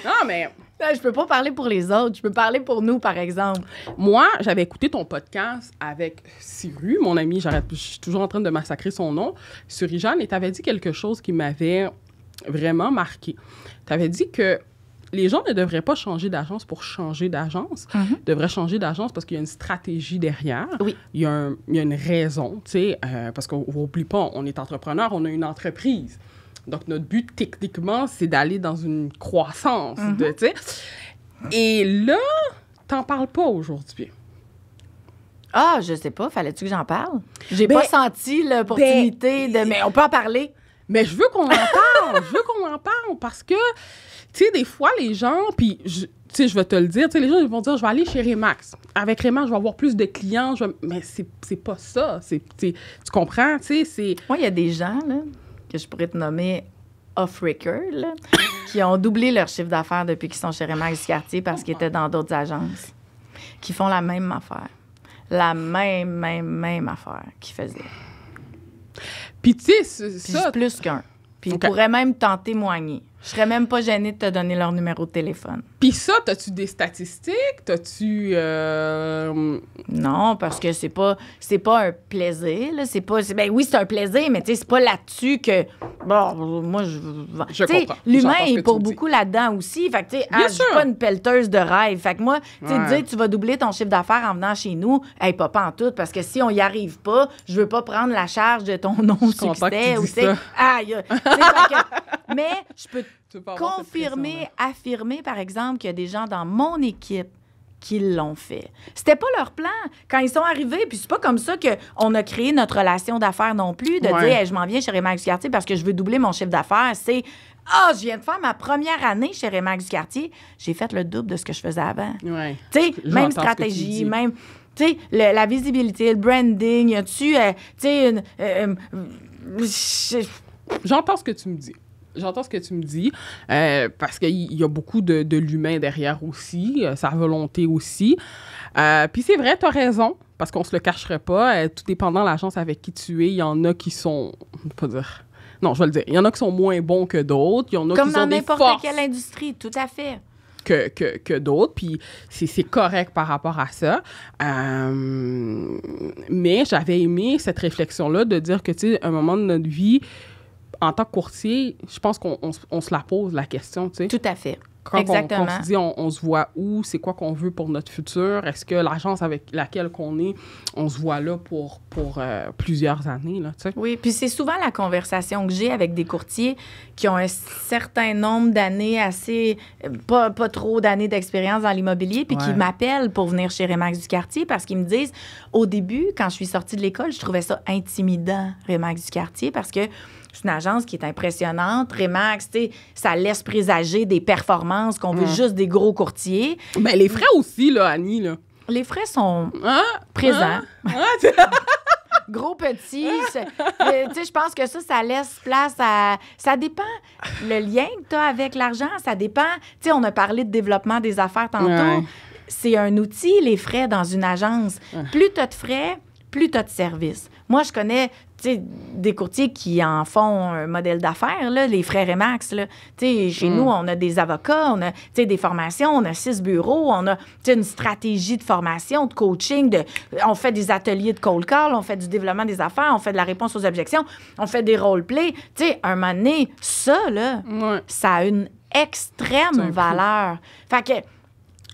Non, mais Non, je peux pas parler pour les autres. Je peux parler pour nous, par exemple. Moi, j'avais écouté ton podcast avec Siru, mon ami, je suis toujours en train de massacrer son nom, Suri-Jeanne, et tu avais dit quelque chose qui m'avait vraiment marqué. Tu avais dit que les gens ne devraient pas changer d'agence pour changer d'agence. Ils devraient changer d'agence parce qu'il y a une stratégie derrière. Oui. Il y a une raison, tu sais, parce qu'on n'oublie pas, on est entrepreneur, on a une entreprise. Donc, notre but, techniquement, c'est d'aller dans une croissance, tu sais. Et là, t'en parles pas aujourd'hui. Ah, je sais pas. Fallait-tu que j'en parle? J'ai pas senti l'opportunité de... Mais on peut en parler. Mais je veux qu'on en parle. Je veux qu'on en parle parce que, tu sais, des fois, les gens... Puis, tu sais, je vais te le dire. Tu sais, les gens, ils vont dire, je vais aller chez Remax. Avec Remax, je vais avoir plus de clients. Mais c'est pas ça. Tu comprends? Tu sais, c'est... Moi, il y a des gens, là, que je pourrais te nommer off-record, là, qui ont doublé leur chiffre d'affaires depuis qu'ils sont chez Remax du Quartier parce qu'ils étaient dans d'autres agences, qui font la même affaire. La même affaire qu'ils faisaient. Puis, tu sais, ça... plus qu'un. Puis ils pourraient même t'en témoigner. Je serais même pas gênée de te donner leur numéro de téléphone. Puis ça, t'as-tu des statistiques? T'as-tu... Non, parce que c'est pas un plaisir, là. Ben oui, c'est un plaisir, mais tu sais, c'est pas là-dessus que... Bon, moi, je comprends. L'humain est pour beaucoup là-dedans aussi. Fait que, tu sais, je suis pas une pelleteuse de rêve. Fait que moi, tu sais, dire que tu vas doubler ton chiffre d'affaires en venant chez nous, hey, pas en tout, parce que si on y arrive pas, je veux pas prendre la charge de ton non-succès. Ou, tu sais, aïe! Mais je peux confirmer, affirmer, par exemple, qu'il y a des gens dans mon équipe qui l'ont fait. C'était pas leur plan. Quand ils sont arrivés, puis c'est pas comme ça qu'on a créé notre relation d'affaires non plus, de dire hey, je m'en viens chez Remax du Quartier parce que je veux doubler mon chiffre d'affaires. C'est je viens de faire ma première année chez Remax du Quartier. J'ai fait le double de ce que je faisais avant. Ouais. Tu sais, même stratégie, même... Tu sais, la visibilité, le branding, y a-tu... tu sais... J'entends ce que tu me dis. J'entends ce que tu me dis, parce qu'il y a beaucoup de l'humain derrière aussi, sa volonté aussi. Puis c'est vrai, t'as raison, parce qu'on se le cacherait pas. Tout dépendant de l'agence avec qui tu es, il y en a qui sont... Je vais pas dire... Non, je vais le dire. Il y en a qui sont moins bons que d'autres. Il y en a qui ont des forces. Comme dans n'importe quelle industrie, tout à fait. Que d'autres, puis c'est correct par rapport à ça. Mais j'avais aimé cette réflexion-là de dire que, tu sais, à un moment de notre vie... En tant que courtier, je pense qu'on se la pose, la question, tu sais. Tout à fait. Quand exactement. on se dit, on se voit où, c'est quoi qu'on veut pour notre futur, est-ce que l'agence avec laquelle qu'on est, on se voit là pour plusieurs années, là, tu sais. Oui, puis c'est souvent la conversation que j'ai avec des courtiers qui ont un certain nombre d'années assez... Pas trop d'années d'expérience dans l'immobilier, puis qui m'appellent pour venir chez Remax du Quartier parce qu'ils me disent, au début, quand je suis sortie de l'école, je trouvais ça intimidant, Remax du Quartier, parce que c'est une agence qui est impressionnante. Remax, tu sais, ça laisse présager des performances qu'on veut juste des gros courtiers. Ben, les frais aussi, là, Annie, là. Les frais sont présents. Gros, petit. Tu sais, je pense que ça laisse place à... Ça dépend. Le lien que tu as avec l'argent, ça dépend. Tu sais, on a parlé de développement des affaires tantôt. Ouais. C'est un outil, les frais, dans une agence. Plus tu as de frais, plus tu as de services. Moi, je connais... Tu sais, des courtiers qui en font un modèle d'affaires, là, les frères Remax, là. Tu sais, chez nous, on a des avocats, on a, tu sais, des formations, on a 6 bureaux, on a, tu sais, une stratégie de formation, de coaching, on fait des ateliers de cold call, on fait du développement des affaires, on fait de la réponse aux objections, on fait des role-play. Tu sais, un moment donné, ça, là, ça a une extrême valeur. Fait que...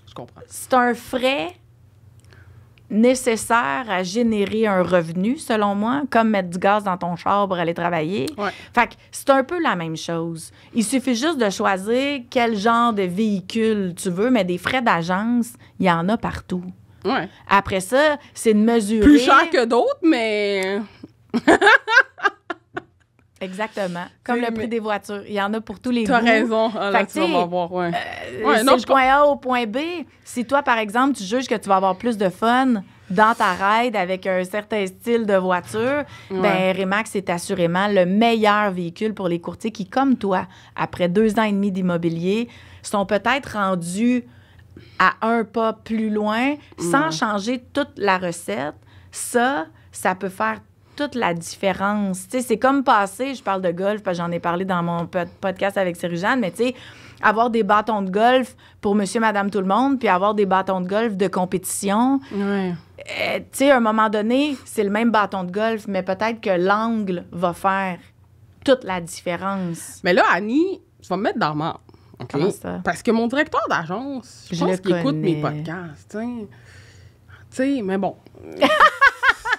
Je comprends. C'est un frais... nécessaire à générer un revenu, selon moi, comme mettre du gaz dans ton char pour aller travailler. Ouais. Fait que c'est un peu la même chose. Il suffit juste de choisir quel genre de véhicule tu veux, mais des frais d'agence, il y en a partout. Ouais. Après ça, c'est de mesurer... Plus cher que d'autres, mais... Exactement. Comme le prix des voitures. Il y en a pour tous les goûts. T'as raison. Là, tu vas voir, c'est le point A au point B. Si toi, par exemple, tu juges que tu vas avoir plus de fun dans ta ride avec un certain style de voiture, ben Remax est assurément le meilleur véhicule pour les courtiers qui, comme toi, après 2 ans et demi d'immobilier, sont peut-être rendus à un pas plus loin sans changer toute la recette. Ça peut faire toute la différence. Tu sais, c'est comme passer, je parle de golf, parce que j'en ai parlé dans mon podcast avec Siri-Jeanne, mais tu sais, avoir des bâtons de golf pour monsieur, madame, tout le monde, puis avoir des bâtons de golf de compétition. Ouais. Tu sais, à un moment donné, c'est le même bâton de golf, mais peut-être que l'angle va faire toute la différence. Mais là, Annie, tu vas me mettre dans le marbre. Okay? Comment ça? Parce que mon directeur d'agence, je pense qu'il écoute mes podcasts. Tu sais, mais bon. C'est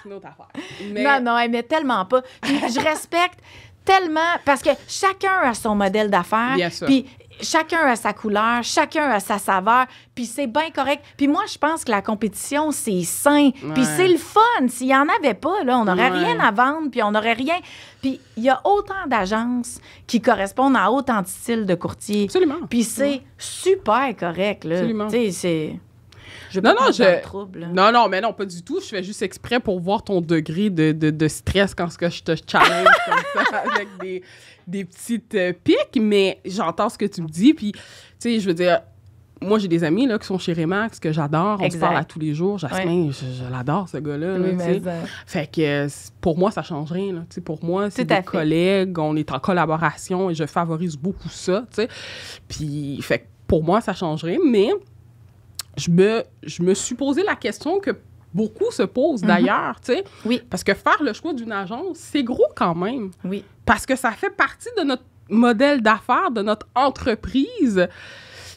une autre affaire. Mais... Non, elle met tellement pas. Puis je respecte tellement, parce que chacun a son modèle d'affaires. Bien sûr. Puis chacun a sa couleur, chacun a sa saveur, puis c'est bien correct. Puis moi, je pense que la compétition, c'est sain. Puis c'est le fun. S'il n'y en avait pas, là, on n'aurait rien à vendre, puis on n'aurait rien... Puis il y a autant d'agences qui correspondent à autant de styles de courtier. Absolument. Puis c'est super correct, là. Absolument. Tu sais, c'est... Non, mais non, pas du tout. Je fais juste exprès pour voir ton degré de stress quand je te challenge comme ça avec des petites piques, mais j'entends ce que tu me dis, puis, tu sais, je veux dire, moi, j'ai des amis là, qui sont chez Remax, que j'adore, on se parle à tous les jours. Jasmin, je l'adore, ce gars-là. Oui, là, fait que pour moi, ça change rien. Là, pour moi, c'est des collègues, on est en collaboration et je favorise beaucoup ça, tu sais. Puis, fait que pour moi, ça change rien, mais... Je me suis posé la question que beaucoup se posent d'ailleurs, tu sais. Oui. Parce que faire le choix d'une agence, c'est gros quand même. Oui. Parce que ça fait partie de notre modèle d'affaires, de notre entreprise.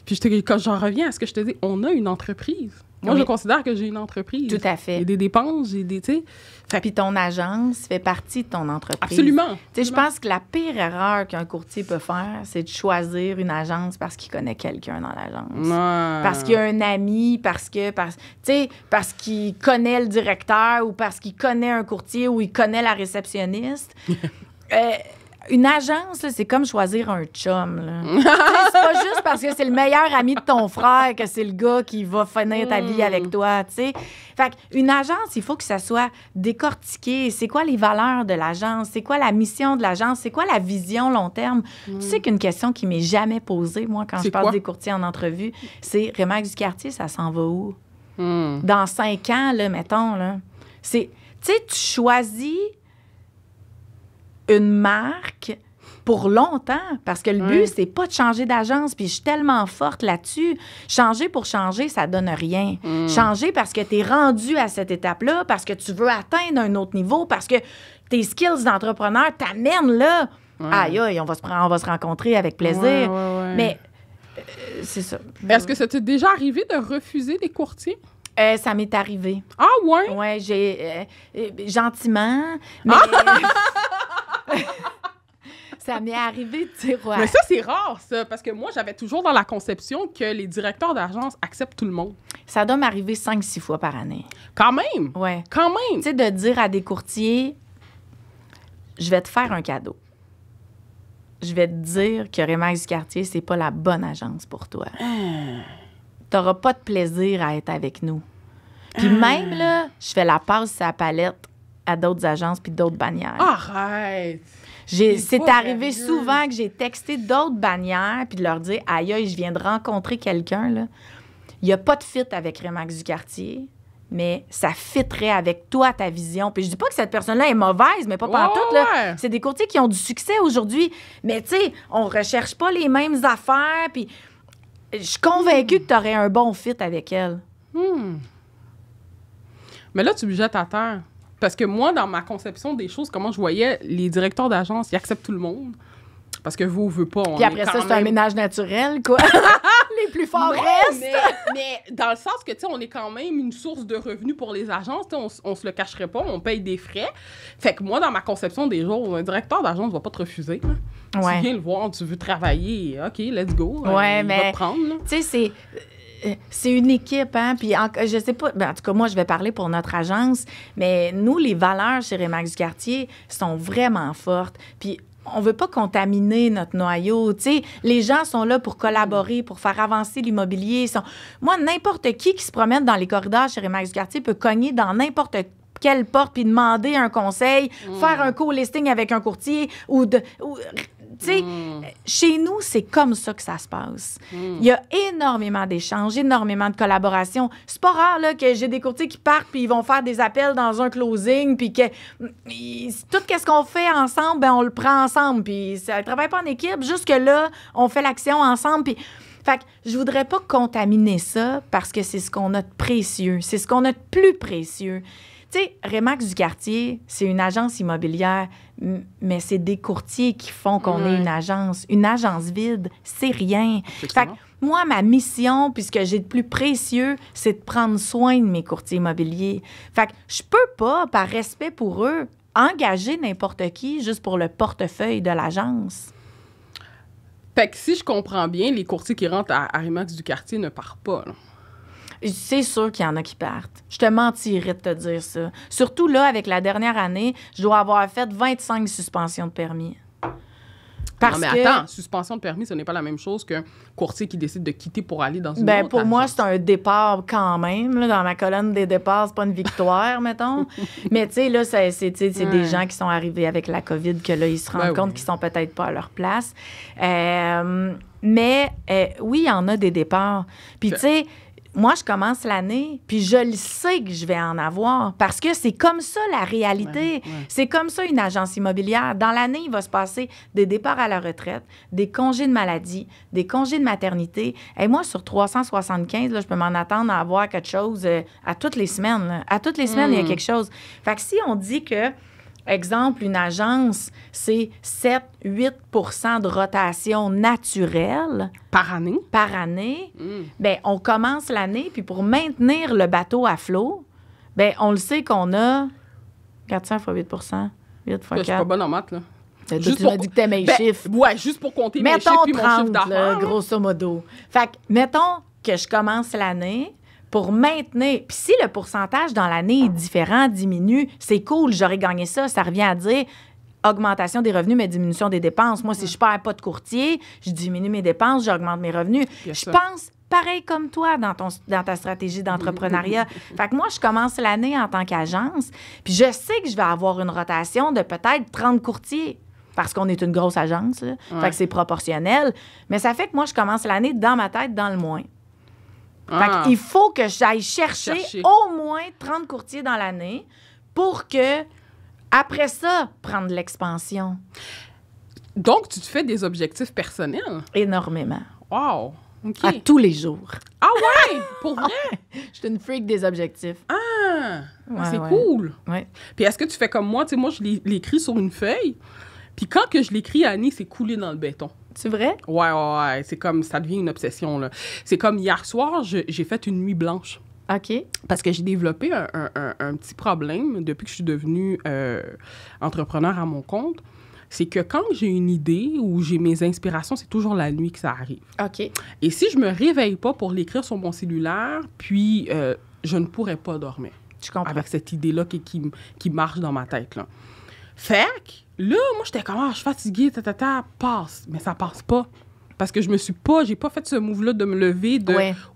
Puis quand j'en reviens à ce que je te dis, on a une entreprise. Moi, je considère que j'ai une entreprise. Tout à fait. J'ai des dépenses, j'ai des, tu sais. Puis ton agence fait partie de ton entreprise. Absolument. Tu sais, je pense que la pire erreur qu'un courtier peut faire, c'est de choisir une agence parce qu'il connaît quelqu'un dans l'agence. Parce qu'il y a un ami, parce qu'il connaît le directeur ou parce qu'il connaît un courtier ou il connaît la réceptionniste. Une agence, là, c'est comme choisir un chum. Là. C'est pas juste parce que c'est le meilleur ami de ton frère que c'est le gars qui va finir ta vie avec toi. T'sais. Fait qu'une agence, il faut que ça soit décortiqué. C'est quoi les valeurs de l'agence? C'est quoi la mission de l'agence? C'est quoi la vision long terme? Tu sais qu'une question qui m'est jamais posée, moi, quand je passe des courtiers en entrevue, c'est Remax du quartier, ça s'en va où? Dans 5 ans, là, mettons. Là, tu sais, tu choisis une marque pour longtemps, parce que le but, c'est pas de changer d'agence, puis je suis tellement forte là-dessus. Changer pour changer, ça donne rien. Changer parce que tu es rendu à cette étape-là, parce que tu veux atteindre un autre niveau, parce que tes skills d'entrepreneur t'amènent là. Aïe, aïe, on va se rencontrer avec plaisir. Mais c'est ça. Est-ce que ça t'est déjà arrivé de refuser des courtiers? Ça m'est arrivé. Ah ouais? Oui, j'ai... gentiment, mais... Ça m'est arrivé de dire ouais. Mais ça, c'est rare, ça, parce que moi, j'avais toujours dans la conception que les directeurs d'agence acceptent tout le monde. Ça doit m'arriver 5-6 fois par année. Quand même? Oui. Quand même? Tu sais, de dire à des courtiers, je vais te faire un cadeau. Je vais te dire que Remax du quartier, c'est pas la bonne agence pour toi. T'auras pas de plaisir à être avec nous. Puis même, là, je fais la passe sur la palette à d'autres agences puis d'autres bannières. Arrête! C'est arrivé souvent que j'ai texté d'autres bannières puis de leur dire « Aïe, je viens de rencontrer quelqu'un, là. Il n'y a pas de fit avec Remax du quartier, mais ça fitterait avec toi, ta vision. » Puis je dis pas que cette personne-là est mauvaise, mais pas pantoute, là. C'est des courtiers qui ont du succès aujourd'hui. Mais tu sais, on recherche pas les mêmes affaires, puis je suis convaincue que tu aurais un bon fit avec elle. Mais là, tu me jettes à terre. Parce que moi, dans ma conception des choses, comment je voyais les directeurs d'agence, ils acceptent tout le monde. Parce que vous, on veut pas. Puis après ça, c'est un ménage naturel, quoi. Les plus forts restent. Mais dans le sens que, tu sais, on est quand même une source de revenus pour les agences. On se le cacherait pas, on paye des frais. Fait que moi, dans ma conception des jours, un directeur d'agence ne va pas te refuser. Tu viens le voir, tu veux travailler, OK, let's go. Il va te prendre. Tu sais, c'est une équipe, hein, puis je sais pas, en tout cas, moi, je vais parler pour notre agence, mais nous, les valeurs chez Remax du quartier sont vraiment fortes, puis on veut pas contaminer notre noyau, tu sais, les gens sont là pour collaborer, pour faire avancer l'immobilier. Moi, n'importe qui se promène dans les corridors chez Remax du quartier peut cogner dans n'importe quelle porte puis demander un conseil, faire un co-listing avec un courtier ou tu Tu sais, chez nous, c'est comme ça que ça se passe. Il y a énormément d'échanges, énormément de collaborations. C'est pas rare là, que j'ai des courtiers qui partent puis ils vont faire des appels dans un closing puis que tout ce qu'on fait ensemble, ben on le prend ensemble puis ça ne travaille pas en équipe. Jusque là, on fait l'action ensemble puis... Fait que je voudrais pas contaminer ça parce que c'est ce qu'on a de précieux. C'est ce qu'on a de plus précieux. Tu sais, Remax du Quartier, c'est une agence immobilière, mais c'est des courtiers qui font qu'on est une agence. Une agence vide, c'est rien. Fait que moi, ma mission, puis ce que j'ai de plus précieux, c'est de prendre soin de mes courtiers immobiliers. Fait que je peux pas, par respect pour eux, engager n'importe qui juste pour le portefeuille de l'agence. Fait que si je comprends bien, les courtiers qui rentrent à Remax du Quartier ne partent pas, là. C'est sûr qu'il y en a qui partent. Je te mentirais de te dire ça. Surtout là, avec la dernière année, je dois avoir fait 25 suspensions de permis. Parce non, mais attends, suspension de permis, ce n'est pas la même chose qu'un courtier qui décide de quitter pour aller dans une autre pour agence. moi, c'est un départ quand même. Là, dans ma colonne des départs, c'est pas une victoire, mettons. Mais tu sais, là, c'est des gens qui sont arrivés avec la COVID que là, ils se rendent compte qu'ils sont peut-être pas à leur place. Mais oui, il y en a des départs. Puis tu sais, moi, je commence l'année, puis je le sais que je vais en avoir parce que c'est comme ça la réalité. C'est comme ça une agence immobilière. Dans l'année, il va se passer des départs à la retraite, des congés de maladie, des congés de maternité. Et moi, sur 375, là, je peux m'en attendre à avoir quelque chose à toutes les semaines. Là. À toutes les semaines, il y a quelque chose. Fait que si on dit que, exemple, une agence, c'est 7-8 % de rotation naturelle. Par année? Par année. Bien, on commence l'année, puis pour maintenir le bateau à flot, bien, on le sait qu'on a 400 fois 8 %. 8 fois 4. Je suis pas bonne en maths, là. Tu m'as dit que t'aimais les chiffres. Ouais, juste pour compter mes chiffres puis mon chiffre d'affaires. Grosso modo. Fait que, mettons que je commence l'année pour maintenir. Puis si le pourcentage dans l'année est différent, diminue, c'est cool, j'aurais gagné ça. Ça revient à dire augmentation des revenus, mais diminution des dépenses. Moi, si je perds pas de courtier, je diminue mes dépenses, j'augmente mes revenus. Je pense pareil comme toi dans ta stratégie d'entrepreneuriat. Fait que moi, je commence l'année en tant qu'agence, puis je sais que je vais avoir une rotation de peut-être 30 courtiers. Parce qu'on est une grosse agence, là. Fait que c'est proportionnel. Mais ça fait que moi, je commence l'année dans ma tête, dans le moins. Fait qu'il faut que j'aille chercher au moins 30 courtiers dans l'année pour que, après ça, prendre l'expansion. Donc, tu te fais des objectifs personnels? Énormément. Wow! Okay. À tous les jours. Ah ouais? Pour vrai? Je suis une freak des objectifs. C'est cool. Ouais. Puis est-ce que tu fais comme moi? Tu sais, moi, je l'écris sur une feuille. Puis quand que je l'écris, Annie, c'est coulé dans le béton. C'est vrai? Ouais. C'est comme, ça devient une obsession, là. C'est comme hier soir, j'ai fait une nuit blanche. OK. Parce que j'ai développé un petit problème depuis que je suis devenue entrepreneur à mon compte. C'est que quand j'ai une idée ou j'ai mes inspirations, c'est toujours la nuit que ça arrive. OK. Et si je me réveille pas pour l'écrire sur mon cellulaire, puis je ne pourrais pas dormir. Je comprends. Avec cette idée-là qui marche dans ma tête, là. Fait que là, moi, j'étais comme, je suis fatiguée, passe. Mais ça passe pas. Parce que j'ai pas fait ce move-là de me lever,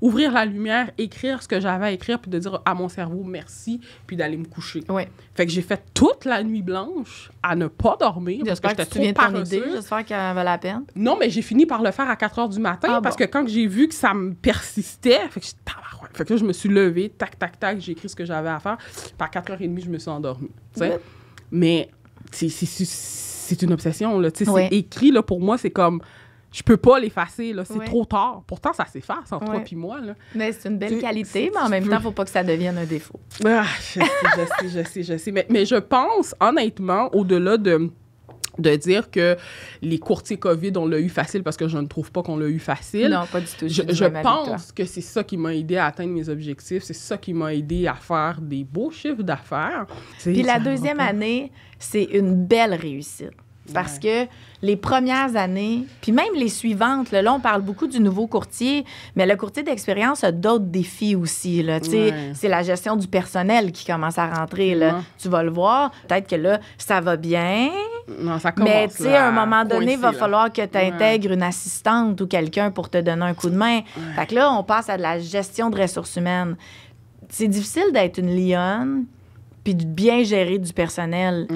ouvrir la lumière, écrire ce que j'avais à écrire, puis de dire à mon cerveau merci, puis d'aller me coucher. Ouais. Fait que j'ai fait toute la nuit blanche à ne pas dormir. J'espère que tu te souviens de ton idée. J'espère qu'elle valait la peine. Non, mais j'ai fini par le faire à 4 h du matin parce que quand j'ai vu que ça me persistait, fait que là, je me suis levée, tac, j'ai écrit ce que j'avais à faire. Puis à 4h30, je me suis endormie. Mais c'est une obsession, là. C'est écrit, là, pour moi, c'est comme... Je peux pas l'effacer, là. C'est trop tard. Pourtant, ça s'efface entre toi et moi, là. Mais c'est une belle qualité, mais en même temps, il faut pas que ça devienne un défaut. Je sais. Mais je pense, honnêtement, au-delà de dire que les courtiers COVID, on l'a eu facile parce que je ne trouve pas qu'on l'a eu facile. Non, pas du tout. Je pense que c'est ça qui m'a aidé à atteindre mes objectifs. C'est ça qui m'a aidé à faire des beaux chiffres d'affaires. Puis la deuxième année, c'est une belle réussite. Parce que les premières années, puis même les suivantes, là, on parle beaucoup du nouveau courtier, mais le courtier d'expérience a d'autres défis aussi. Là, c'est la gestion du personnel qui commence à rentrer. Là. Tu vas le voir. Peut-être que là, ça va bien. Non, ça commence, mais à un moment donné, il va falloir que tu intègres une assistante ou quelqu'un pour te donner un coup de main. Fait que là, on passe à de la gestion de ressources humaines. C'est difficile d'être une lionne puis de bien gérer du personnel.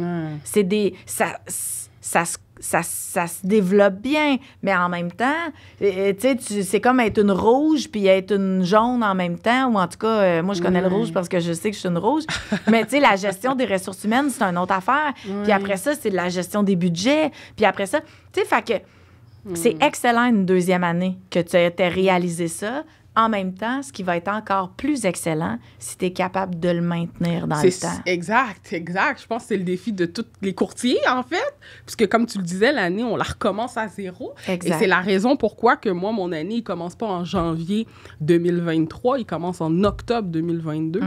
ça se développe bien, mais en même temps, c'est comme être une rouge puis être une jaune en même temps, ou en tout cas, moi, je connais le rouge parce que je sais que je suis une rouge, mais tu sais, la gestion des ressources humaines, c'est une autre affaire. Puis après ça, c'est de la gestion des budgets, puis après ça, tu sais, fait que c'est excellent une deuxième année que tu aies réalisé ça. En même temps, ce qui va être encore plus excellent, si tu es capable de le maintenir dans le temps. Exact. Je pense que c'est le défi de tous les courtiers, en fait. Puisque, comme tu le disais, l'année, on la recommence à zéro. Exact. Et c'est la raison pourquoi que moi, mon année, il ne commence pas en janvier 2023, il commence en octobre 2022.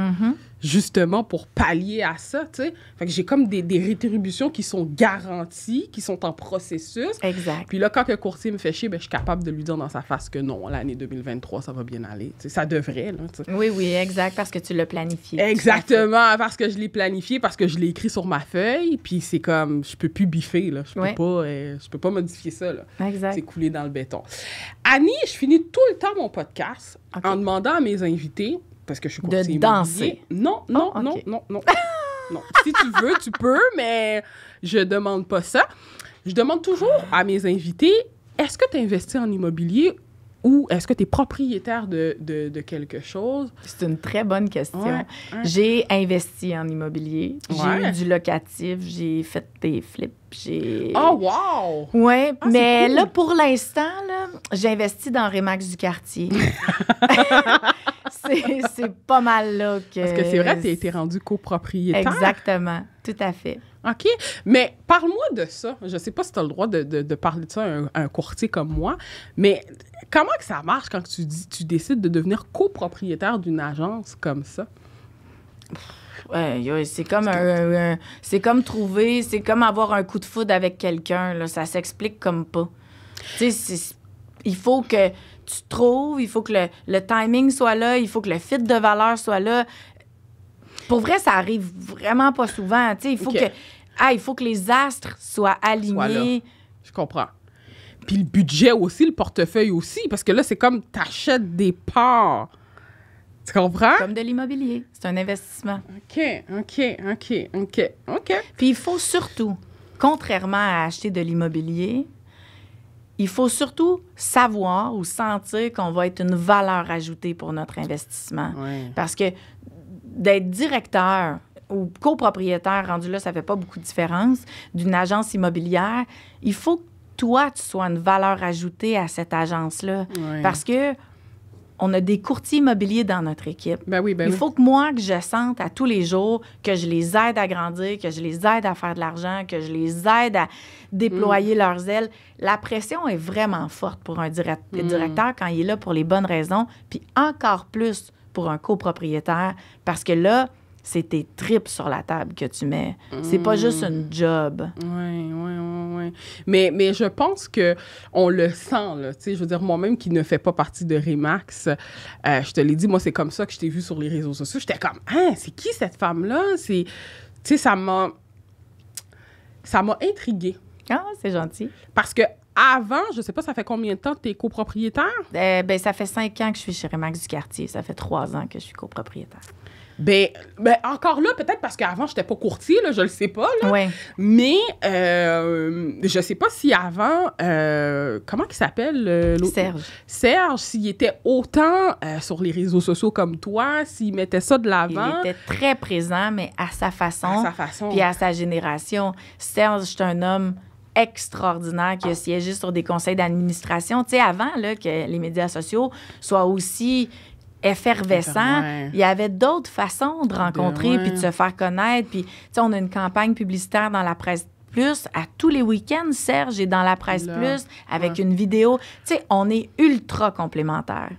Justement pour pallier à ça, tu sais. Fait que j'ai comme des rétributions qui sont garanties, qui sont en processus. Exact. Puis là, quand le courtier me fait chier, ben, je suis capable de lui dire dans sa face que non, l'année 2023, ça va bien aller. Tu sais, ça devrait, là, tu sais. Oui, exact, parce que tu l'as planifié. Exactement, parce que je l'ai planifié, parce que je l'ai écrit sur ma feuille, puis c'est comme, je peux plus biffer, là. Je peux pas modifier ça, là. Exact. C'est coulé dans le béton. Annie, je finis tout le temps mon podcast en demandant à mes invités, parce que je suis courtier immobilier. De danser? Non. Non. Si tu veux, tu peux, mais je demande pas ça. Je demande toujours à mes invités, est-ce que tu investis en immobilier ou est-ce que tu es propriétaire de quelque chose? C'est une très bonne question. Ouais. J'ai investi en immobilier. J'ai eu du locatif. J'ai fait des flips. Oh, wow! Oui, mais cool. là, pour l'instant, j'ai investi dans Remax du quartier. c'est pas mal là que... Parce que c'est vrai, tu as été rendu copropriétaire. Exactement, tout à fait. OK, mais parle-moi de ça. Je sais pas si tu as le droit de parler de ça à un courtier comme moi, mais comment que ça marche quand tu décides de devenir copropriétaire d'une agence comme ça? C'est comme c'est comme avoir un coup de foudre avec quelqu'un, là, ça s'explique comme pas. Tu sais, il faut que tu trouves, il faut que le timing soit là, il faut que le fit de valeur soit là. Pour vrai, ça arrive vraiment pas souvent. Tu sais, il faut que les astres soient alignés. Je comprends. Puis le budget aussi, le portefeuille aussi, parce que là, c'est comme t'achètes des parts. Tu comprends? Comme de l'immobilier. C'est un investissement. OK. Puis il faut surtout, contrairement à acheter de l'immobilier, il faut surtout savoir ou sentir qu'on va être une valeur ajoutée pour notre investissement. Oui. Parce que d'être directeur ou copropriétaire, rendu là, ça fait pas beaucoup de différence, d'une agence immobilière, il faut que toi, tu sois une valeur ajoutée à cette agence-là. Oui. Parce que on a des courtiers immobiliers dans notre équipe. Il faut que moi, que je sente à tous les jours que je les aide à grandir, que je les aide à faire de l'argent, que je les aide à déployer leurs ailes. La pression est vraiment forte pour un directeur quand il est là pour les bonnes raisons, puis encore plus pour un copropriétaire, parce que là, c'est tes tripes sur la table que tu mets. C'est pas juste un job. Oui. Mais je pense qu'on le sent, là. Tu sais, je veux dire, moi-même qui ne fais pas partie de Remax, je te l'ai dit, moi, c'est comme ça que je t'ai vu sur les réseaux sociaux. J'étais comme, c'est qui cette femme-là? Tu sais, ça m'a intriguée. Ah, c'est gentil. Parce que avant, je sais pas, ça fait combien de temps que tu es copropriétaire? Ça fait 5 ans que je suis chez Remax du quartier. Ça fait 3 ans que je suis copropriétaire. Ben, encore là, peut-être parce qu'avant, je n'étais pas courtier, là, je le sais pas, là. Ouais. Mais je sais pas si avant, comment il s'appelle? Serge. Serge, s'il était autant sur les réseaux sociaux comme toi, s'il mettait ça de l'avant. Il était très présent, mais à sa façon. À sa façon. Puis à sa génération. Serge, c'est un homme extraordinaire qui a siégé sur des conseils d'administration. Tu sais, avant là, que les médias sociaux soient aussi effervescent, il y avait d'autres façons de rencontrer puis de se faire connaître. Puis, tu sais, on a une campagne publicitaire dans la Presse Plus. À tous les week-ends, Serge est dans la Presse Plus avec une vidéo. Tu sais, on est ultra complémentaires.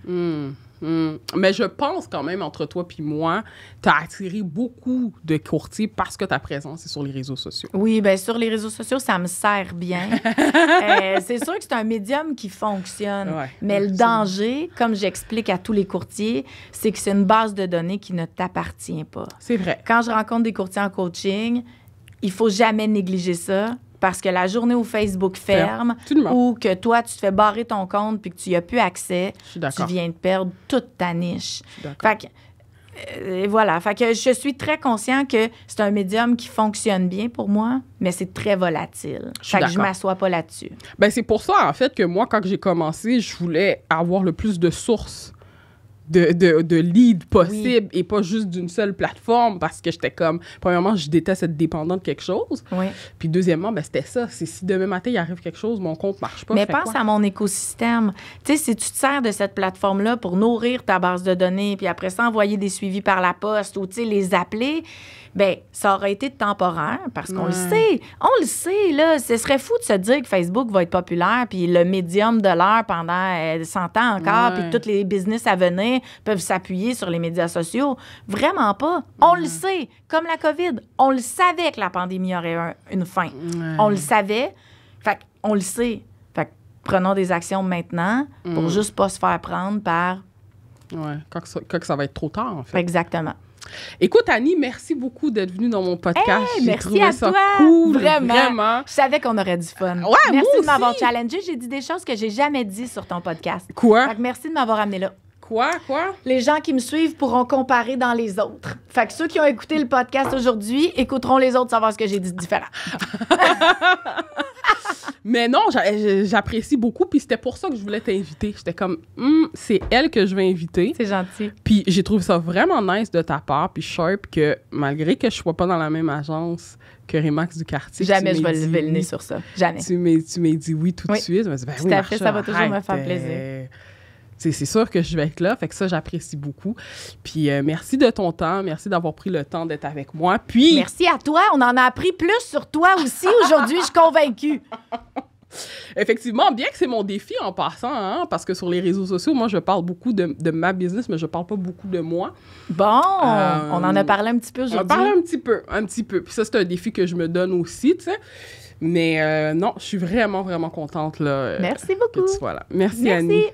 Mais je pense quand même, entre toi puis moi, tu as attiré beaucoup de courtiers parce que ta présence est sur les réseaux sociaux. Oui, bien, sur les réseaux sociaux, ça me sert bien. C'est sûr que c'est un médium qui fonctionne. Mais le danger, comme j'explique à tous les courtiers, c'est que c'est une base de données qui ne t'appartient pas. C'est vrai. Quand je rencontre des courtiers en coaching, il faut jamais négliger ça. Parce que la journée où Facebook ferme ou que toi, tu te fais barrer ton compte puis que tu n'y as plus accès, tu viens de perdre toute ta niche. Fait que Et voilà. Fait que je suis très conscient que c'est un médium qui fonctionne bien pour moi, mais c'est très volatile. Fait que je m'assois pas là-dessus. Ben, c'est pour ça, en fait, que moi, quand j'ai commencé, je voulais avoir le plus de sources de leads possibles et pas juste d'une seule plateforme parce que j'étais comme, premièrement, je déteste être dépendant de quelque chose. Oui. Puis deuxièmement, ben, c'était ça. C'est si demain matin, il arrive quelque chose, mon compte marche pas. Mais pense à mon écosystème. Tu sais, si tu te sers de cette plateforme-là pour nourrir ta base de données, puis après ça, envoyer des suivis par la poste ou, tu sais, les appeler, bien, ça aurait été temporaire parce qu'on le sait. On le sait, là. Ce serait fou de se dire que Facebook va être populaire puis le médium de l'heure pendant 100 ans encore puis que tous les business à venir peuvent s'appuyer sur les médias sociaux. Vraiment pas. On le sait. Comme la COVID, on le savait que la pandémie aurait une fin. On le savait. Fait qu'on le sait. Fait que prenons des actions maintenant pour juste pas se faire prendre par... Oui, quand ça va être trop tard, en fait. Exactement. Écoute, Annie, merci beaucoup d'être venue dans mon podcast. Hey, merci à toi. Cool, vraiment. Je savais qu'on aurait du fun. Ouais, merci moi de m'avoir aussi. challengé. J'ai dit des choses que j'ai jamais dit sur ton podcast. Quoi? Fait que merci de m'avoir amené là. Quoi? Les gens qui me suivent pourront comparer dans les autres. Fait que ceux qui ont écouté le podcast aujourd'hui écouteront les autres savoir ce que j'ai dit de différent. Mais non, j'apprécie beaucoup, puis c'était pour ça que je voulais t'inviter. J'étais comme, c'est elle que je vais inviter. C'est gentil. Puis j'ai trouvé ça vraiment nice de ta part, puis sharp, que malgré que je sois pas dans la même agence que Remax du quartier... Jamais je vais lever le nez sur ça. Jamais. Tu m'as dit oui tout de suite. Je me dit, ben tout oui, à fait, Marsha, ça va toujours me arrête, faire plaisir. C'est sûr que je vais être là, fait que ça, j'apprécie beaucoup. Puis merci de ton temps, merci d'avoir pris le temps d'être avec moi. Puis... Merci à toi, on en a appris plus sur toi aussi aujourd'hui, je suis convaincue. Effectivement, bien que c'est mon défi en passant, hein, parce que sur les réseaux sociaux, moi, je parle beaucoup de ma business, mais je parle pas beaucoup de moi. Bon, on en a parlé un petit peu aujourd'hui. On a parlé un petit peu. Puis ça, c'est un défi que je me donne aussi, tu sais. Mais non, je suis vraiment, vraiment contente là, merci beaucoup. que tu sois là. Merci. Annie.